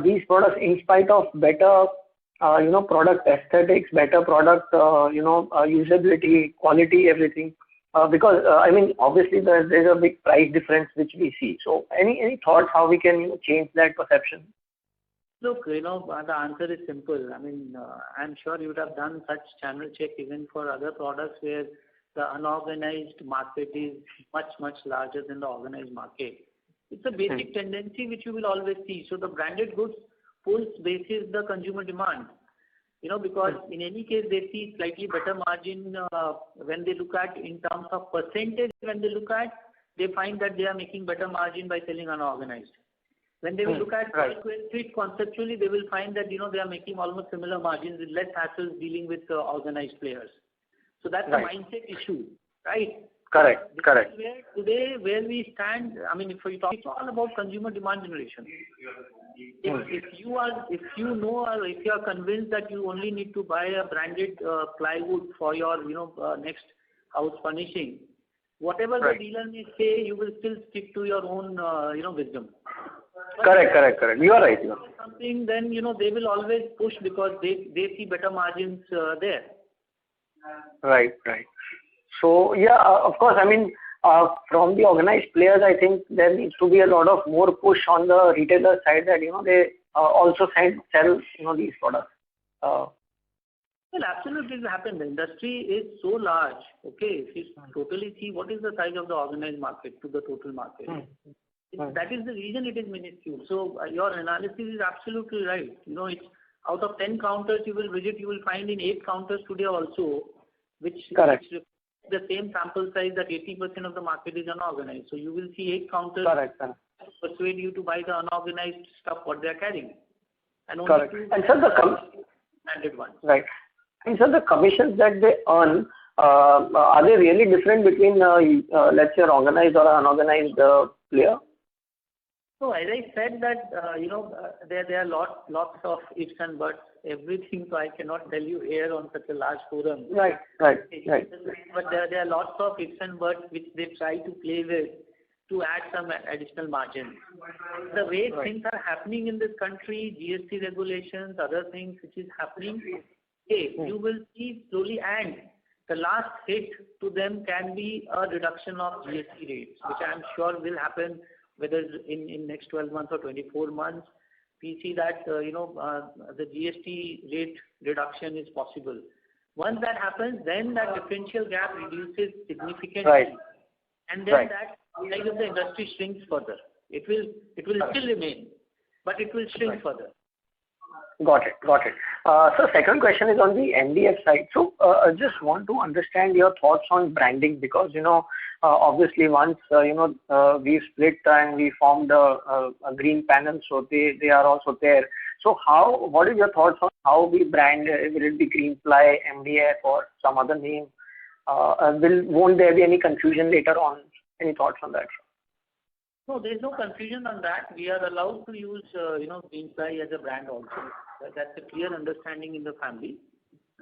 these products in spite of better product aesthetics, better product usability, quality, everything? Because I mean, obviously there's a big price difference which we see. So any thoughts how we can change that perception? Look, the answer is simple. I mean, I'm sure you would have done such channel check even for other products where the unorganized market is much, much larger than the organized market. It's a basic tendency which you will always see. So the branded goods pulls basis the consumer demand. Because in any case they see slightly better margin when they look at in terms of percentage. When they look at, they find that they are making better margin by selling unorganized. When they will look at square feet conceptually, they will find that they are making almost similar margins with less hassles dealing with organized players. So that's a mindset issue, right? Correct. Today, where we stand, I mean, if we talk, it's all about consumer demand generation. If you know or if you are convinced that you only need to buy a branded plywood for your next house furnishing, whatever the dealer may say, you will still stick to your own wisdom. Correct. You are right. Something, then they will always push because they see better margins there. Right. So yeah, of course. I mean, from the organized players, I think there needs to be a lot of more push on the retailer side that they also sell these products. Well, absolutely, it will happen. The industry is so large. Okay, if you totally see what is the size of the organized market to the total market, that is the reason it is minuscule. So your analysis is absolutely right. It's out of 10 counters you will visit, you will find in 8 counters today also, which the same sample size that 80% of the market is unorganized. So you will see 8 counters persuade you to buy the unorganized stuff what they are carrying. And only And sir, branded ones. Right. And sir, the commissions that they earn, are they really different between, let's say, an organized or an unorganized player? So as I said that, there are lots of ifs and buts, everything, so I cannot tell you here on such a large forum. Right. But there are lots of ifs and buts which they try to play with to add some additional margin. The way things are happening in this country, GST regulations, other things which is happening, you will see slowly, and the last hit to them can be a reduction of GST rates, which I am sure will happen whether in next 12 months or 24 months. We see that the GST rate reduction is possible. Once that happens, then that differential gap reduces significantly, and then that size of the industry shrinks further. It will still remain, but it will shrink further. Got it. So second question is on the MDF side. So I just want to understand your thoughts on branding, because obviously once we split and we formed a green panel, so they are also there. So what is your thoughts on how we brand? Will it be Greenply, MDF, or some other name? Won't there be any confusion later on? Any thoughts on that? No, there is no confusion on that. We are allowed to use Greenply as a brand also. That's a clear understanding in the family.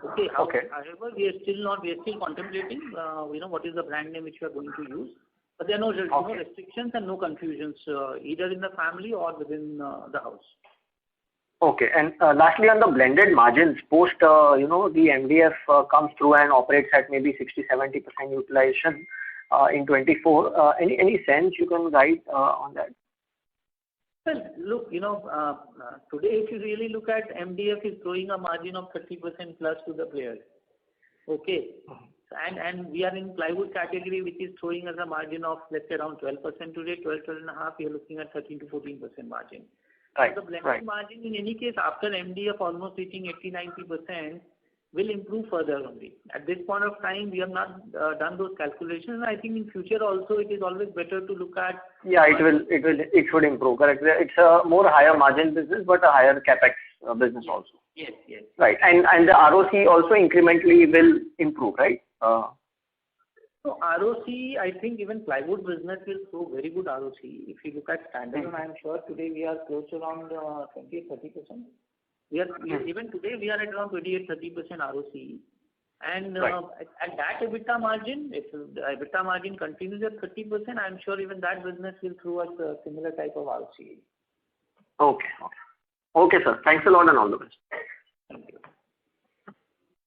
Okay. However, we are still contemplating what is the brand name which we are going to use. But there are no restrictions and no confusions either in the family or within the house. Okay. And lastly, on the blended margins, post the MDF comes through and operates at maybe 60-70% utilization in 24. Any sense you can guide on that? Well, look, today if you really look at, MDF is throwing a margin of 30% plus to the players. Okay. And we are in plywood category, which is throwing us a margin of, let's say, around 12% today, 12.5%. We are looking at 13 to 14% margin. Right. So the blended margin, in any case, after MDF almost reaching 80-90%, will improve further only. At this point of time, we have not done those calculations. I think in future also, it is always better to look at. Yeah, it should improve. Correct. It's a more higher margin business, but a higher capex business also. Yes. Right. And the ROC also incrementally will improve, right? So ROC, I think even plywood business will show very good ROC. If you look at standalone, I am sure today we are close to around 20-30%. Even today we are at around 28-30% ROC. And Right. at that EBITDA margin, if the EBITDA margin continues at 30%, I'm sure even that business will throw us a similar type of ROCE. Okay. Okay, sir. Thanks a lot and all the best. Thank you.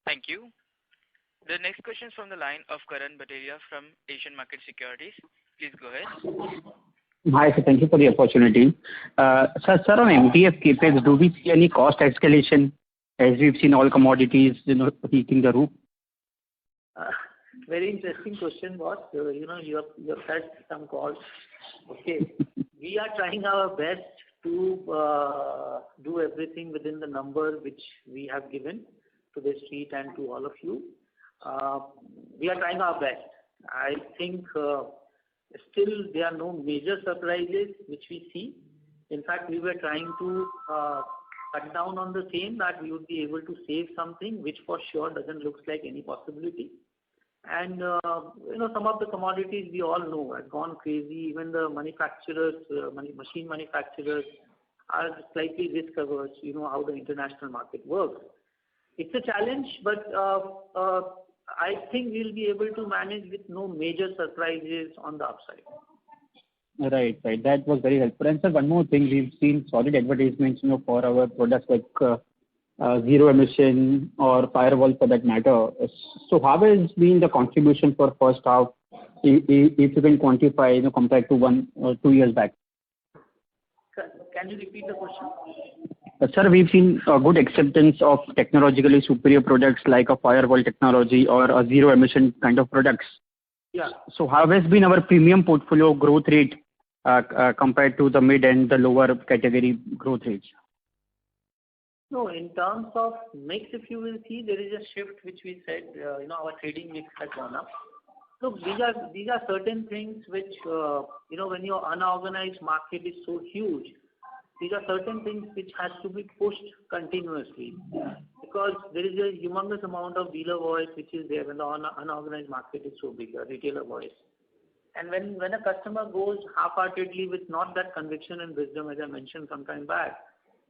Thank you. The next question is from the line of Karan Bhatia from Asian Market Securities. Please go ahead. Hi, sir. Thank you for the opportunity. Sir, on MDF CapEx, do we see any cost escalation as we've seen all commodities, hitting the roof? Very interesting question, boss. You have had some calls. Okay. We are trying our best to do everything within the number which we have given to the street and to all of you. We are trying our best. I think still there are no major surprises which we see. In fact, we were trying to cut down on the same, that we would be able to save something, which for sure doesn't look like any possibility. And some of the commodities we all know have gone crazy. Even the manufacturers, machine manufacturers, are slightly risk averse. You know how the international market works. It's a challenge, but I think we'll be able to manage with no major surprises on the upside. Right. That was very helpful. And sir, one more thing, we've seen solid advertisements, for our products like zero emission or firewall for that matter. So how has been the contribution for first half, if you can quantify, compared to 1 or 2 years back? Can you repeat the question? Sir, we've seen a good acceptance of technologically superior products like a firewall technology or a zero emission kind of products. Yeah. So how has been our premium portfolio growth rate compared to the mid and the lower category growth rates? No, in terms of mix, if you will see, there is a shift which we said, our trading mix has gone up. Look, these are certain things which, when your unorganized market is so huge, these are certain things which has to be pushed continuously, because there is a humongous amount of dealer voice which is there when the unorganized market is so big, a retailer voice. And when a customer goes half-heartedly with not that conviction and wisdom, as I mentioned some time back,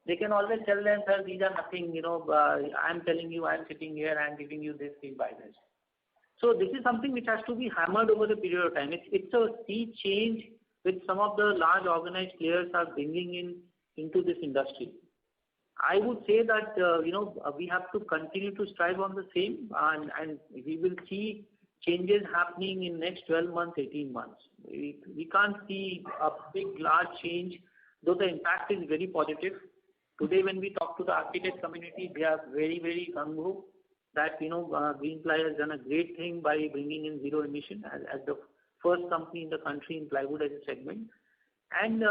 they can always tell themselves, these are nothing, I'm telling you, I'm sitting here, I'm giving you this, please buy this. So this is something which has to be hammered over the period of time. It's a sea change which some of the large organized players are bringing into this industry. I would say that, we have to continue to strive on the same, and we will see changes happening in next 12 months, 18 months. We can't see a big, large change, though the impact is very positive. Today, when we talk to the architect community, they are very, very gung-ho that, Greenply has done a great thing by bringing in zero emission as the first company in the country in plywood as a segment. And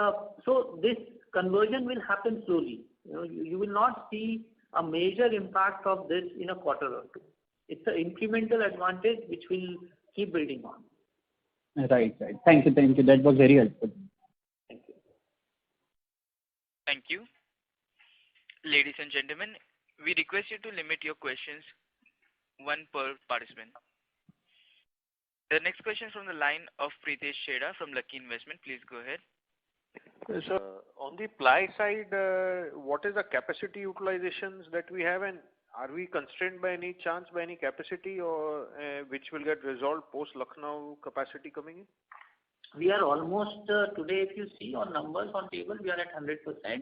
so this conversion will happen slowly. You will not see a major impact of this in a quarter or two. It's an incremental advantage which will keep building on. Right. Thank you. That was very helpful. Thank you. Thank you. Ladies and gentlemen, we request you to limit your questions one per participant. The next question is from the line of Pritesh Chheda from Lucky Investment. Please go ahead. So on the ply side, what is the capacity utilizations that we have, and are we constrained by any chance by any capacity, or which will get resolved post Lucknow capacity coming in? We are almost today, if you see on numbers on table, we are at 100%.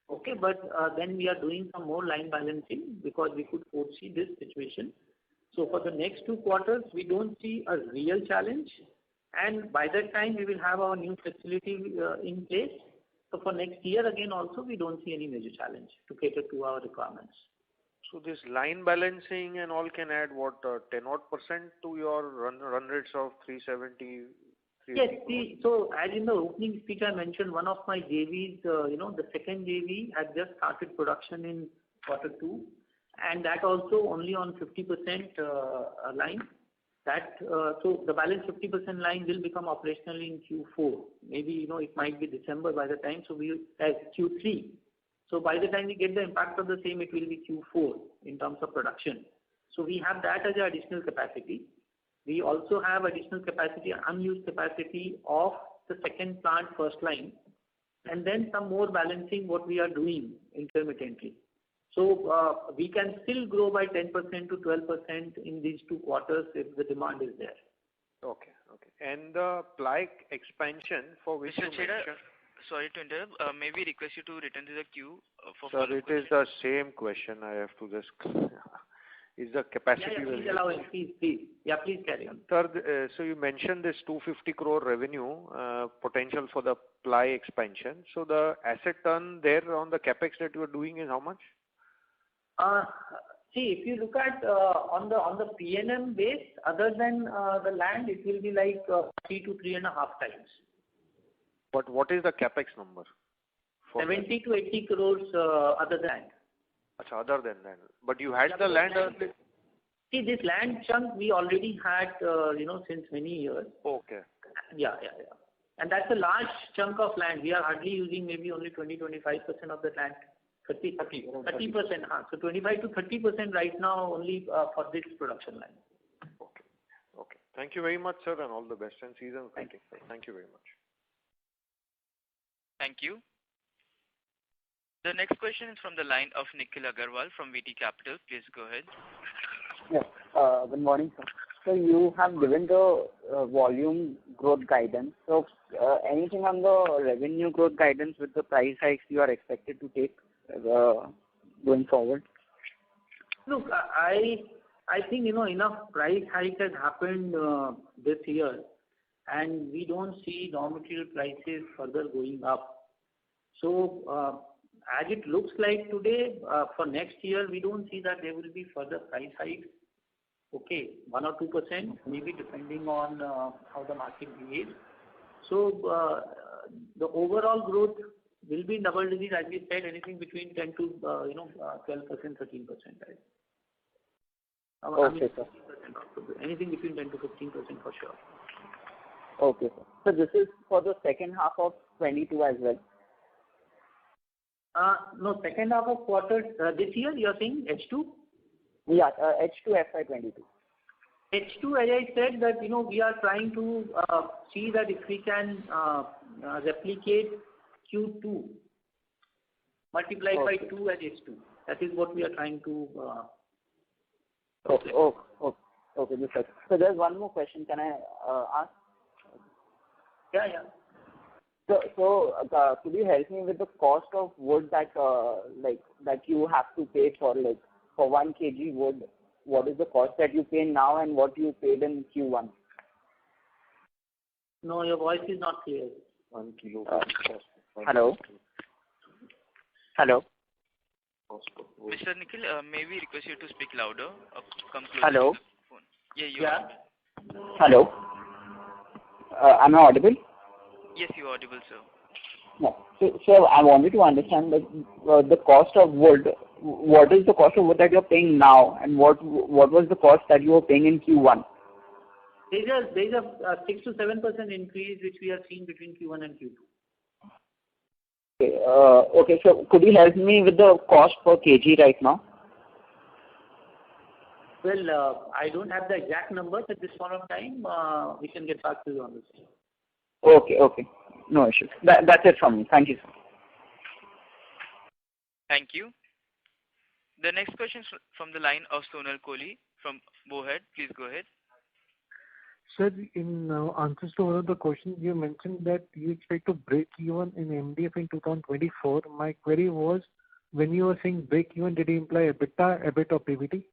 Okay, but then we are doing some more line balancing because we could foresee this situation. So for the next 2 quarters, we don't see a real challenge. And by that time, we will have our new facility in place. So for next year again also, we don't see any major challenge to cater to our requirements. So this line balancing and all can add what, 10-odd% to your run rates of 370? Yes, so as in the opening speech I mentioned, one of my JVs, the second JV had just started production in quarter 2, and that also only on 50% line. So the balance 50% line will become operational in Q4. Maybe, it might be December by the time, so Q3. So by the time we get the impact of the same, it will be Q4 in terms of production. So we have that as an additional capacity. We also have additional capacity, unused capacity of the second plant first line, and then some more balancing what we are doing intermittently. So we can still grow by 10% to 12% in these 2 quarters if the demand is there. Okay. And the ply expansion for which Mr. you Chheda, mentioned. sorry to interrupt. May we request you to return to the queue for Sir, follow-up it is the same question. I have to just. Is the capacity? Yeah, please allow him. Please. Yeah, please carry on. Sir, so you mentioned this 250 crore revenue potential for the ply expansion. So the asset turn there on the capex that you are doing is how much? See, if you look at on the PNM base, other than the land, it will be like 3 to 3.5 times. But what is the capex number? 70 to 80 crores other than. Other than that. But you had the land earlier? See, this land chunk we already had, since many years. Okay. Yeah. And that's a large chunk of land. We are hardly using maybe only 20-25% of the land. 30%. So 25 to 30% right now only for this production line. Okay. Thank you very much, sir, and all the best. And season. Thank you very much. Thank you. The next question is from the line of Nikhil Agarwal from VT Capital. Please go ahead. Yes. Good morning, sir. So you have given the volume growth guidance. So anything on the revenue growth guidance with the price hikes you are expected to take going forward? Look, I think enough price hike has happened this year, and we don't see raw material prices further going up. So as it looks like today, for next year, we don't see that there will be further price hikes. Okay, 1 or 2%, maybe depending on how the market behaves. So the overall growth will be in double digits, as we said, anything between 10 to 12%, 13%. Right? Okay, sir. Anything between 10 to 15% for sure. Okay, sir. So this is for the second half of 22 as well? No, second half of quarter this year, you are saying H2? Yeah, H2 FY22. H2, as I said, that we are trying to see that if we can replicate Q2, multiply by 2 as H2. That is what we are trying to. Okay. This is. So there's one more question. Can I ask? Yeah. So could you help me with the cost of wood that that you have to pay for 1 kg wood? What is the cost that you pay now and what you paid in Q1? No, your voice is not clear. 1 kilo. Hello. Mr. Nikhil, may we request you to speak louder or come closer Hello. to the phone? Yeah. Hello. Am I audible? Yes, you are audible, sir. Yeah. So I wanted to understand the cost of wood. What is the cost of wood that you're paying now, and what was the cost that you were paying in Q1? There's a 6 to 7% increase which we have seen between Q1 and Q2. Okay. So could you help me with the cost per kg right now? Well, I don't have the exact numbers at this point of time. We can get back to you on this. Okay. No issues. That's it from me. Thank you, sir. Thank you. The next question is from the line of Sonal Kohli from Bowhead. Please go ahead. Sir, in answers to one of the questions, you mentioned that you expect to break even in MDF in 2024. My query was, when you were saying break even, did you imply EBITDA, EBIT or PBT?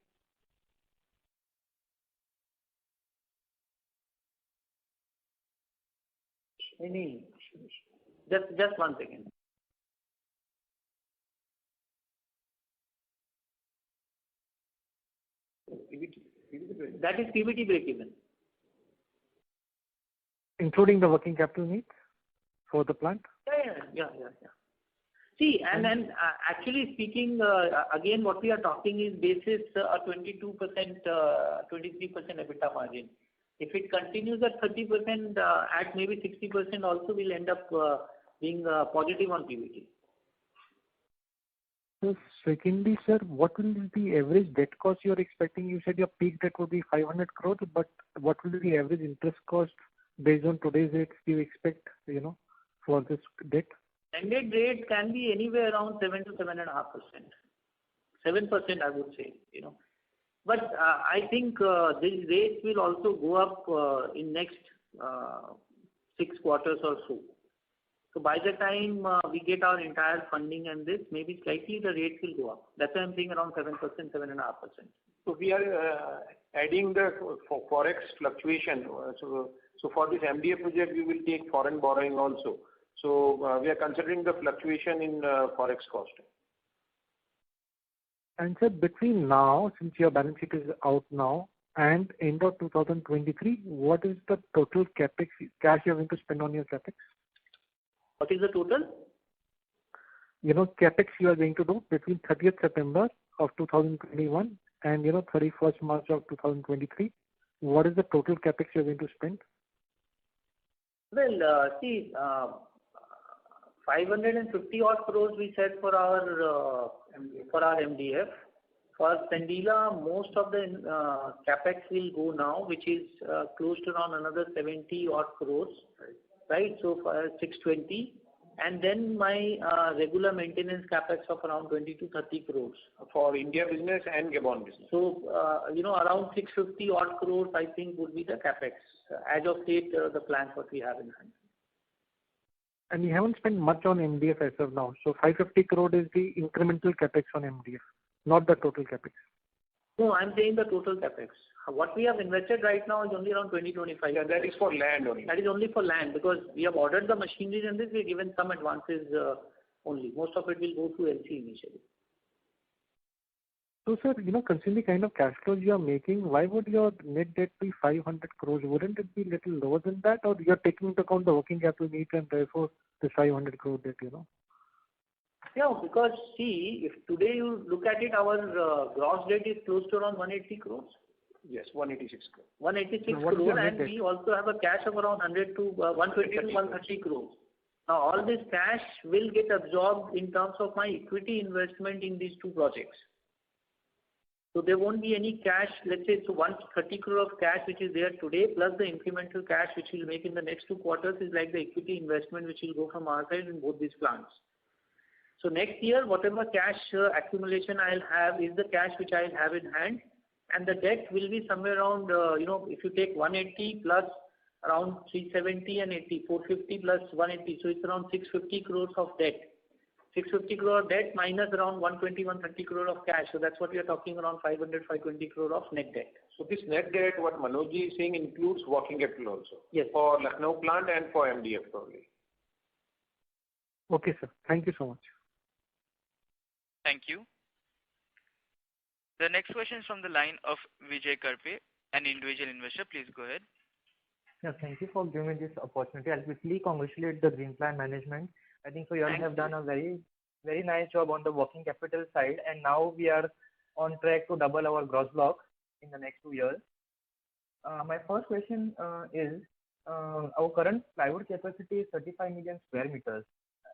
Just 1 second. That is PBT break even. Including the working capital needs for the plant? Yeah. See, and then actually speaking, again, what we are talking is basis a 22%, 23% EBITDA margin. If it continues at 30%, at maybe 60% also will end up being positive on PBT. So secondly, sir, what will be the average debt cost you are expecting? You said your peak debt would be 500 crores, but what will be the average interest cost based on today's rates you expect, for this debt? Standard rate can be anywhere around 7 to 7.5%. 7%, I would say. But I think these rates will also go up in next 6 quarters or so. So by the time we get our entire funding and this, maybe slightly the rates will go up. That's why I'm saying around 7%, 7.5%. So we are adding the forex fluctuation. So for this MDF project, we will take foreign borrowing also. So we are considering the fluctuation in forex cost. And sir, between now, since your balance sheet is out now, and end of 2023, what is the total capex cash you're going to spend on your capex? What is the total? Capex you are going to do between 30th September of 2021 and 31st March of 2023. What is the total capex you're going to spend? Well, see, 550 odd crores we said for our MDF. For Sandila, most of the capex will go now, which is close to around another 70 odd crores, right? So for 620, and then my regular maintenance capex of around 20 to 30 crores for India business and Gabon business. So around 650 odd crores I think would be the capex as of date, the plans what we have in hand. And you haven't spent much on MDF as of now. So 550 crore is the incremental capex on MDF, not the total capex. No, I'm saying the total capex. What we have invested right now is only around 20-25. Yeah, that is for land only. That is only for land because we have ordered the machinery and this we have given some advances only. Most of it will go through LC initially. So sir, considering the kind of cash flows you are making, why would your net debt be 500 crores? Wouldn't it be little lower than that, or you are taking into account the working capital needs and therefore the 500 crore debt? Yeah, because see, if today you look at it, our gross debt is close to around 180 crores. Yes, 186 crores. 186 crores, and we also have a cash of around 120 to 130 crores. Now, all this cash will get absorbed in terms of my equity investment in these 2 projects. So there won't be any cash, let's say, so 130 crore of cash which is there today, plus the incremental cash which we'll make in the next 2 quarters is like the equity investment which will go from our side in both these plants. So next year, whatever cash accumulation I'll have is the cash which I'll have in hand, and the debt will be somewhere around, if you take 180 plus around 370 and 80, 450 plus 180, so it's around 650 crores of debt. 650 crore debt minus around 120, 130 crore of cash. So that's what we are talking around 500, 520 crore of net debt. So this net debt, what Manoj is saying, includes working capital also. Yes. For Lucknow plant and for MDF probably. Okay, sir. Thank you so much. Thank you. The next question is from the line of Vijay Karpe, an individual investor. Please go ahead. Yeah, thank you for giving me this opportunity. I'll quickly congratulate the Greenply management. I think so you all have done a very, very nice job on the working capital side, and now we are on track to double our gross block in the next 2 years. My first question is, our current plywood capacity is 35 million square meters.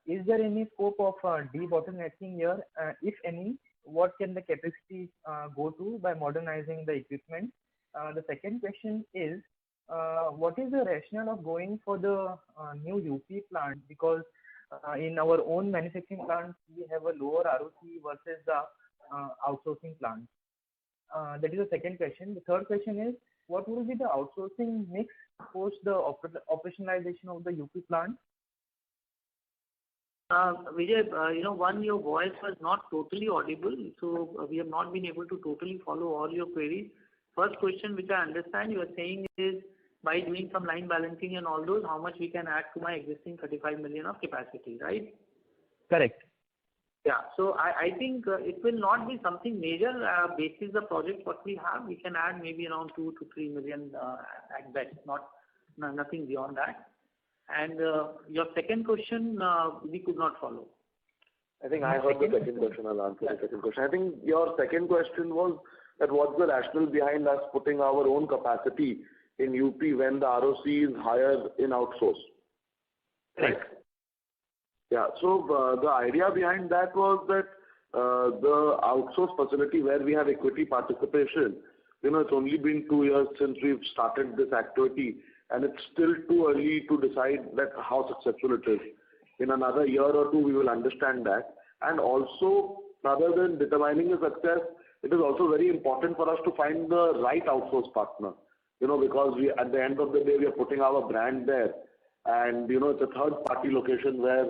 Is there any scope of debottlenecking here? If any, what can the capacity go to by modernizing the equipment? The second question is, what is the rationale of going for the new UP plant? Because in our own manufacturing plants, we have a lower ROC versus the outsourcing plants. That is the second question. The third question is, what will be the outsourcing mix post the operationalization of the UP plant? Vijay, your voice was not totally audible, so we have not been able to totally follow all your queries. First question, which I understand you are saying is, by doing some line balancing and all those, how much we can add to my existing 35 million of capacity, right? Correct. Yeah, so I think it will not be something major. Basis the project what we have, we can add maybe around 2 to 3 million at best, nothing beyond that. And your second question, we could not follow. I think I heard the second question. I'll answer the second question. I think your second question was that what's the rationale behind us putting our own capacity in UP when the ROC is higher in outsource? Right. Yeah. So the idea behind that was that the outsource facility where we have equity participation, it's only been 2 years since we've started this activity, and it's still too early to decide that how successful it is. In another year or two, we will understand that. And also, rather than determining the success, it is also very important for us to find the right outsource partner. Because at the end of the day, we are putting our brand there, and it's a third-party location where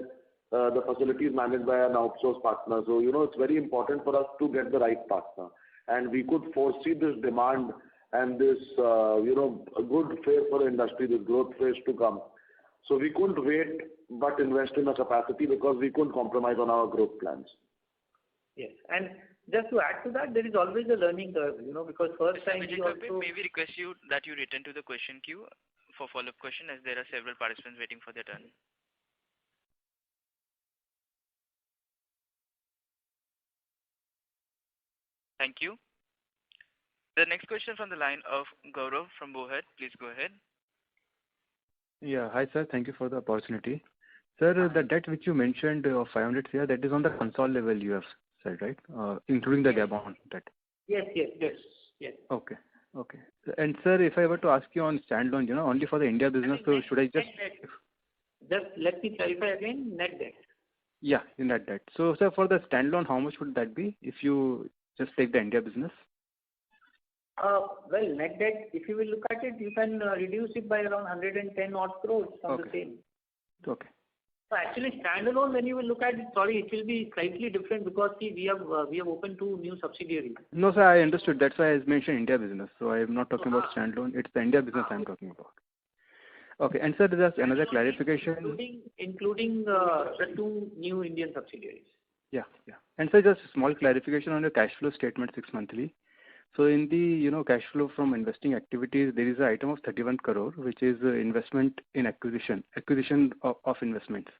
the facility is managed by an outsource partner. So it's very important for us to get the right partner, and we could foresee this demand and this a good phase for the industry, this growth phase to come. So we couldn't wait but invest in a capacity because we couldn't compromise on our growth plans. Yes, and just to add to that, there is always a learning curve, because first time we also... May we request you that you return to the question queue for follow-up question, as there are several participants waiting for their turn. Thank you. The next question from the line of Gaurav from Bowhead. Please go ahead. Yeah. Hi, sir. Thank you for the opportunity. Sir, the debt which you mentioned of 500 crore, that is on the console level you have said, right? Including the Gabon debt. Yes. Okay. And sir, if I were to ask you on standalone, only for the India business, so should I just... Just let me clarify again, net debt. Yeah, in net debt. So, sir, for the standalone, how much would that be if you just take the India business? Well, net debt, if you will look at it, you can reduce it by around 110 odd crores from the same. Okay. So actually, standalone, when you will look at it, it will be slightly different because see, we have opened 2 new subsidiaries. No, sir, I understood. That's why I mentioned India business. So I am not talking about standalone. It's the India business I am talking about. Okay. And sir, there's another clarification. Including the 2 new Indian subsidiaries. Yeah. And sir, just a small clarification on your cash flow statement 6 monthly. So in the cash flow from investing activities, there is an item of 31 crore, which is investment in acquisition of investments.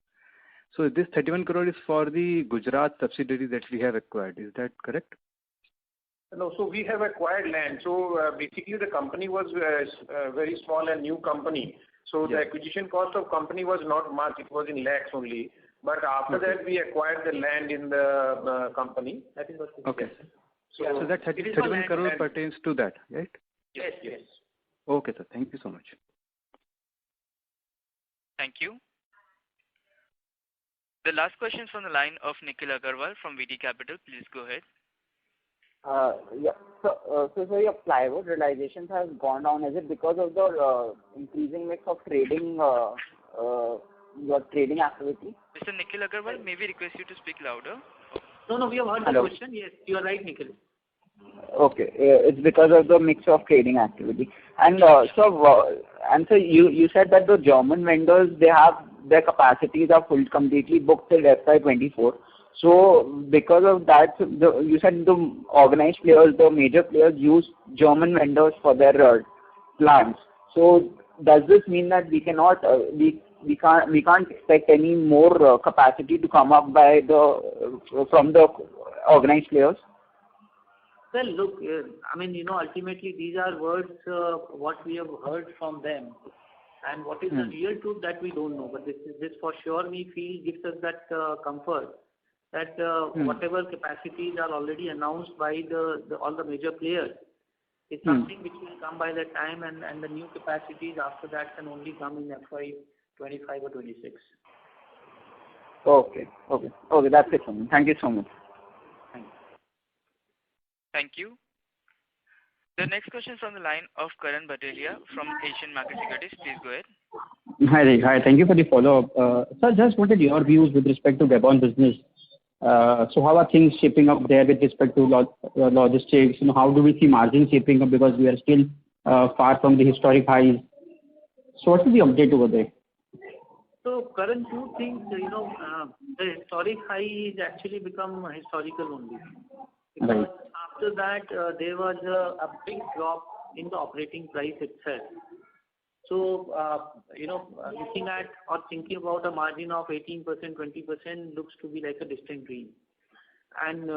So this 31 crore is for the Gujarat subsidiary that we have acquired. Is that correct? No, so we have acquired land. So basically the company was a very small and new company. So the acquisition cost of company was not much. It was in lakhs only. But after that, we acquired the land in the company. That is what we Okay. So that 31 crore pertains to that, right? Yes. Okay, sir. Thank you so much. Thank you. The last question is from the line of Nikhil Agarwal from VT Capital. Please go ahead. Yeah. So your plywood realizations have gone down. Is it because of the increasing mix of trading, your trading activity? Mr. Nikhil Agarwal, may we request you to speak louder? No, we have heard the question. Yes, you are right, Nikhil. Okay, it's because of the mix of trading activity. And so you said that the German vendors, they have their capacities are completely booked till FY24. So because of that, you said the organized players, the major players use German vendors for their plants. So does this mean that we cannot we can't expect any more capacity to come up from the organized players? Well, look, ultimately these are words what we have heard from them, and what is the real truth that we don't know. But this for sure we feel gives us that comfort that whatever capacities are already announced by all the major players, it's something which will come by that time, and the new capacities after that can only come in FY 25 or 26. Okay, that's it from me. Thank you so much. Thank you. The next question is from the line of Karan Bhatelia from Asian Market Securities. Please go ahead. Hi. Thank you for the follow-up. Sir, just wanted your views with respect to Gabon business. So how are things shaping up there with respect to logistics? How do we see margins shaping up, because we are still far from the historic highs? So what is the update over there? So current 2 things, the historic high is actually become historical only. Because after that, there was a big drop in the operating price itself. So, looking at or thinking about a margin of 18%, 20% looks to be like a distant dream. And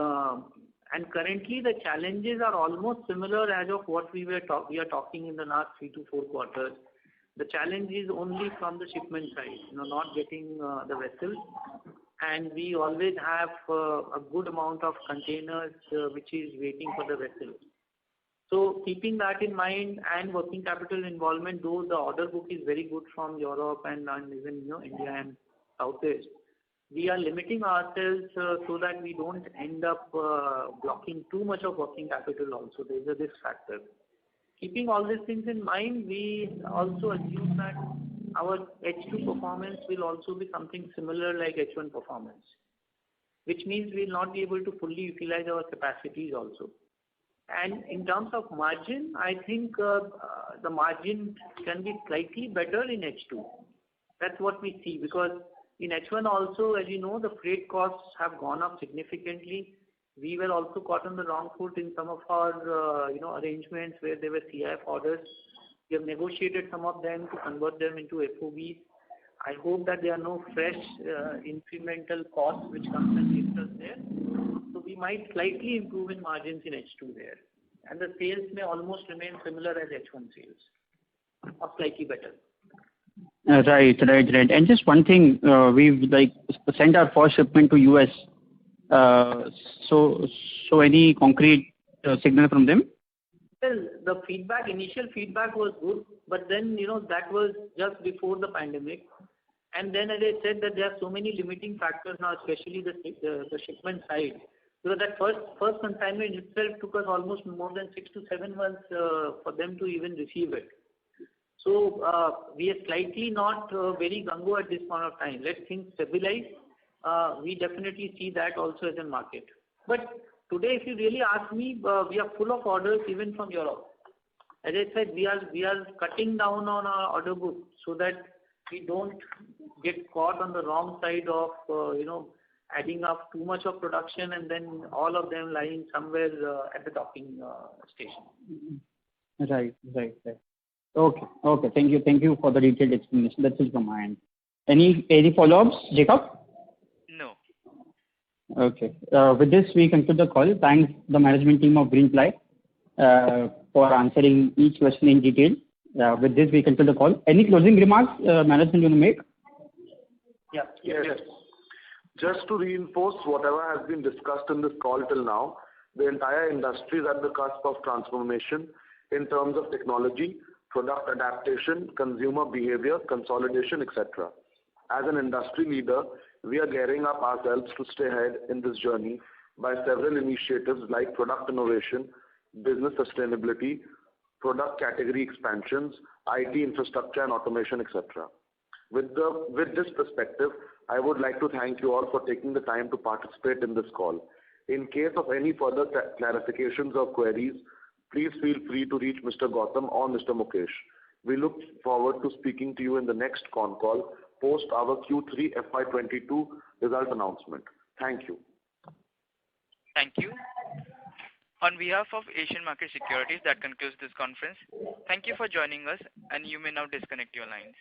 currently the challenges are almost similar as of what we are talking in the last 3 to 4 quarters. The challenge is only from the shipment side, not getting the vessels. And we always have a good amount of containers which is waiting for the vessels. So keeping that in mind and working capital involvement, though the order book is very good from Europe and even India and Southeast, we are limiting ourselves so that we don't end up blocking too much of working capital also. There is a risk factor. Keeping all these things in mind, we also assume that our H2 performance will also be something similar like H1 performance, which means we will not be able to fully utilize our capacities also. And in terms of margin, I think the margin can be slightly better in H2. That's what we see, because in H1 also, as you know, the freight costs have gone up significantly. We were also caught on the wrong foot in some of our arrangements where there were CIF orders. We have negotiated some of them to convert them into FOBs. I hope that there are no fresh incremental costs which comes and hits us there. So we might slightly improve in margins in H2 there. And the sales may almost remain similar as H1 sales, or slightly better. Right. And just one thing, we've sent our first shipment to US. So any concrete signal from them? Well, the initial feedback was good, but then, that was just before the pandemic. And then, as I said, that there are so many limiting factors now, especially the shipment side. So that first consignment itself took us almost more than 6 to 7 months for them to even receive it. So we are slightly not very gung-ho at this point of time. Let things stabilize. We definitely see that also as a market. But today, if you really ask me, we are full of orders even from Europe. As I said, we are cutting down on our order book so that we don't get caught on the wrong side of adding up too much of production and then all of them lying somewhere at the docking station. Right. Okay. Thank you for the detailed explanation. That's it from my end. Any follow-ups, Jacob? No. Okay. With this, we conclude the call. Thanks the management team of Greenply for answering each question in detail. With this, we conclude the call. Any closing remarks management you want to make? Yeah. Yes. Just to reinforce whatever has been discussed in this call till now, the entire industry is at the cusp of transformation in terms of technology, product adaptation, consumer behavior, consolidation, etc. As an industry leader, we are gearing up ourselves to stay ahead in this journey by several initiatives like product innovation, business sustainability, product category expansions, IT infrastructure and automation, etc. With this perspective, I would like to thank you all for taking the time to participate in this call. In case of any further clarifications or queries, please feel free to reach Mr. Gautam or Mr. Mukesh. We look forward to speaking to you in the next con call post our Q3 FY22 result announcement. Thank you. Thank you. On behalf of Asian Market Securities, that concludes this conference. Thank you for joining us, and you may now disconnect your lines.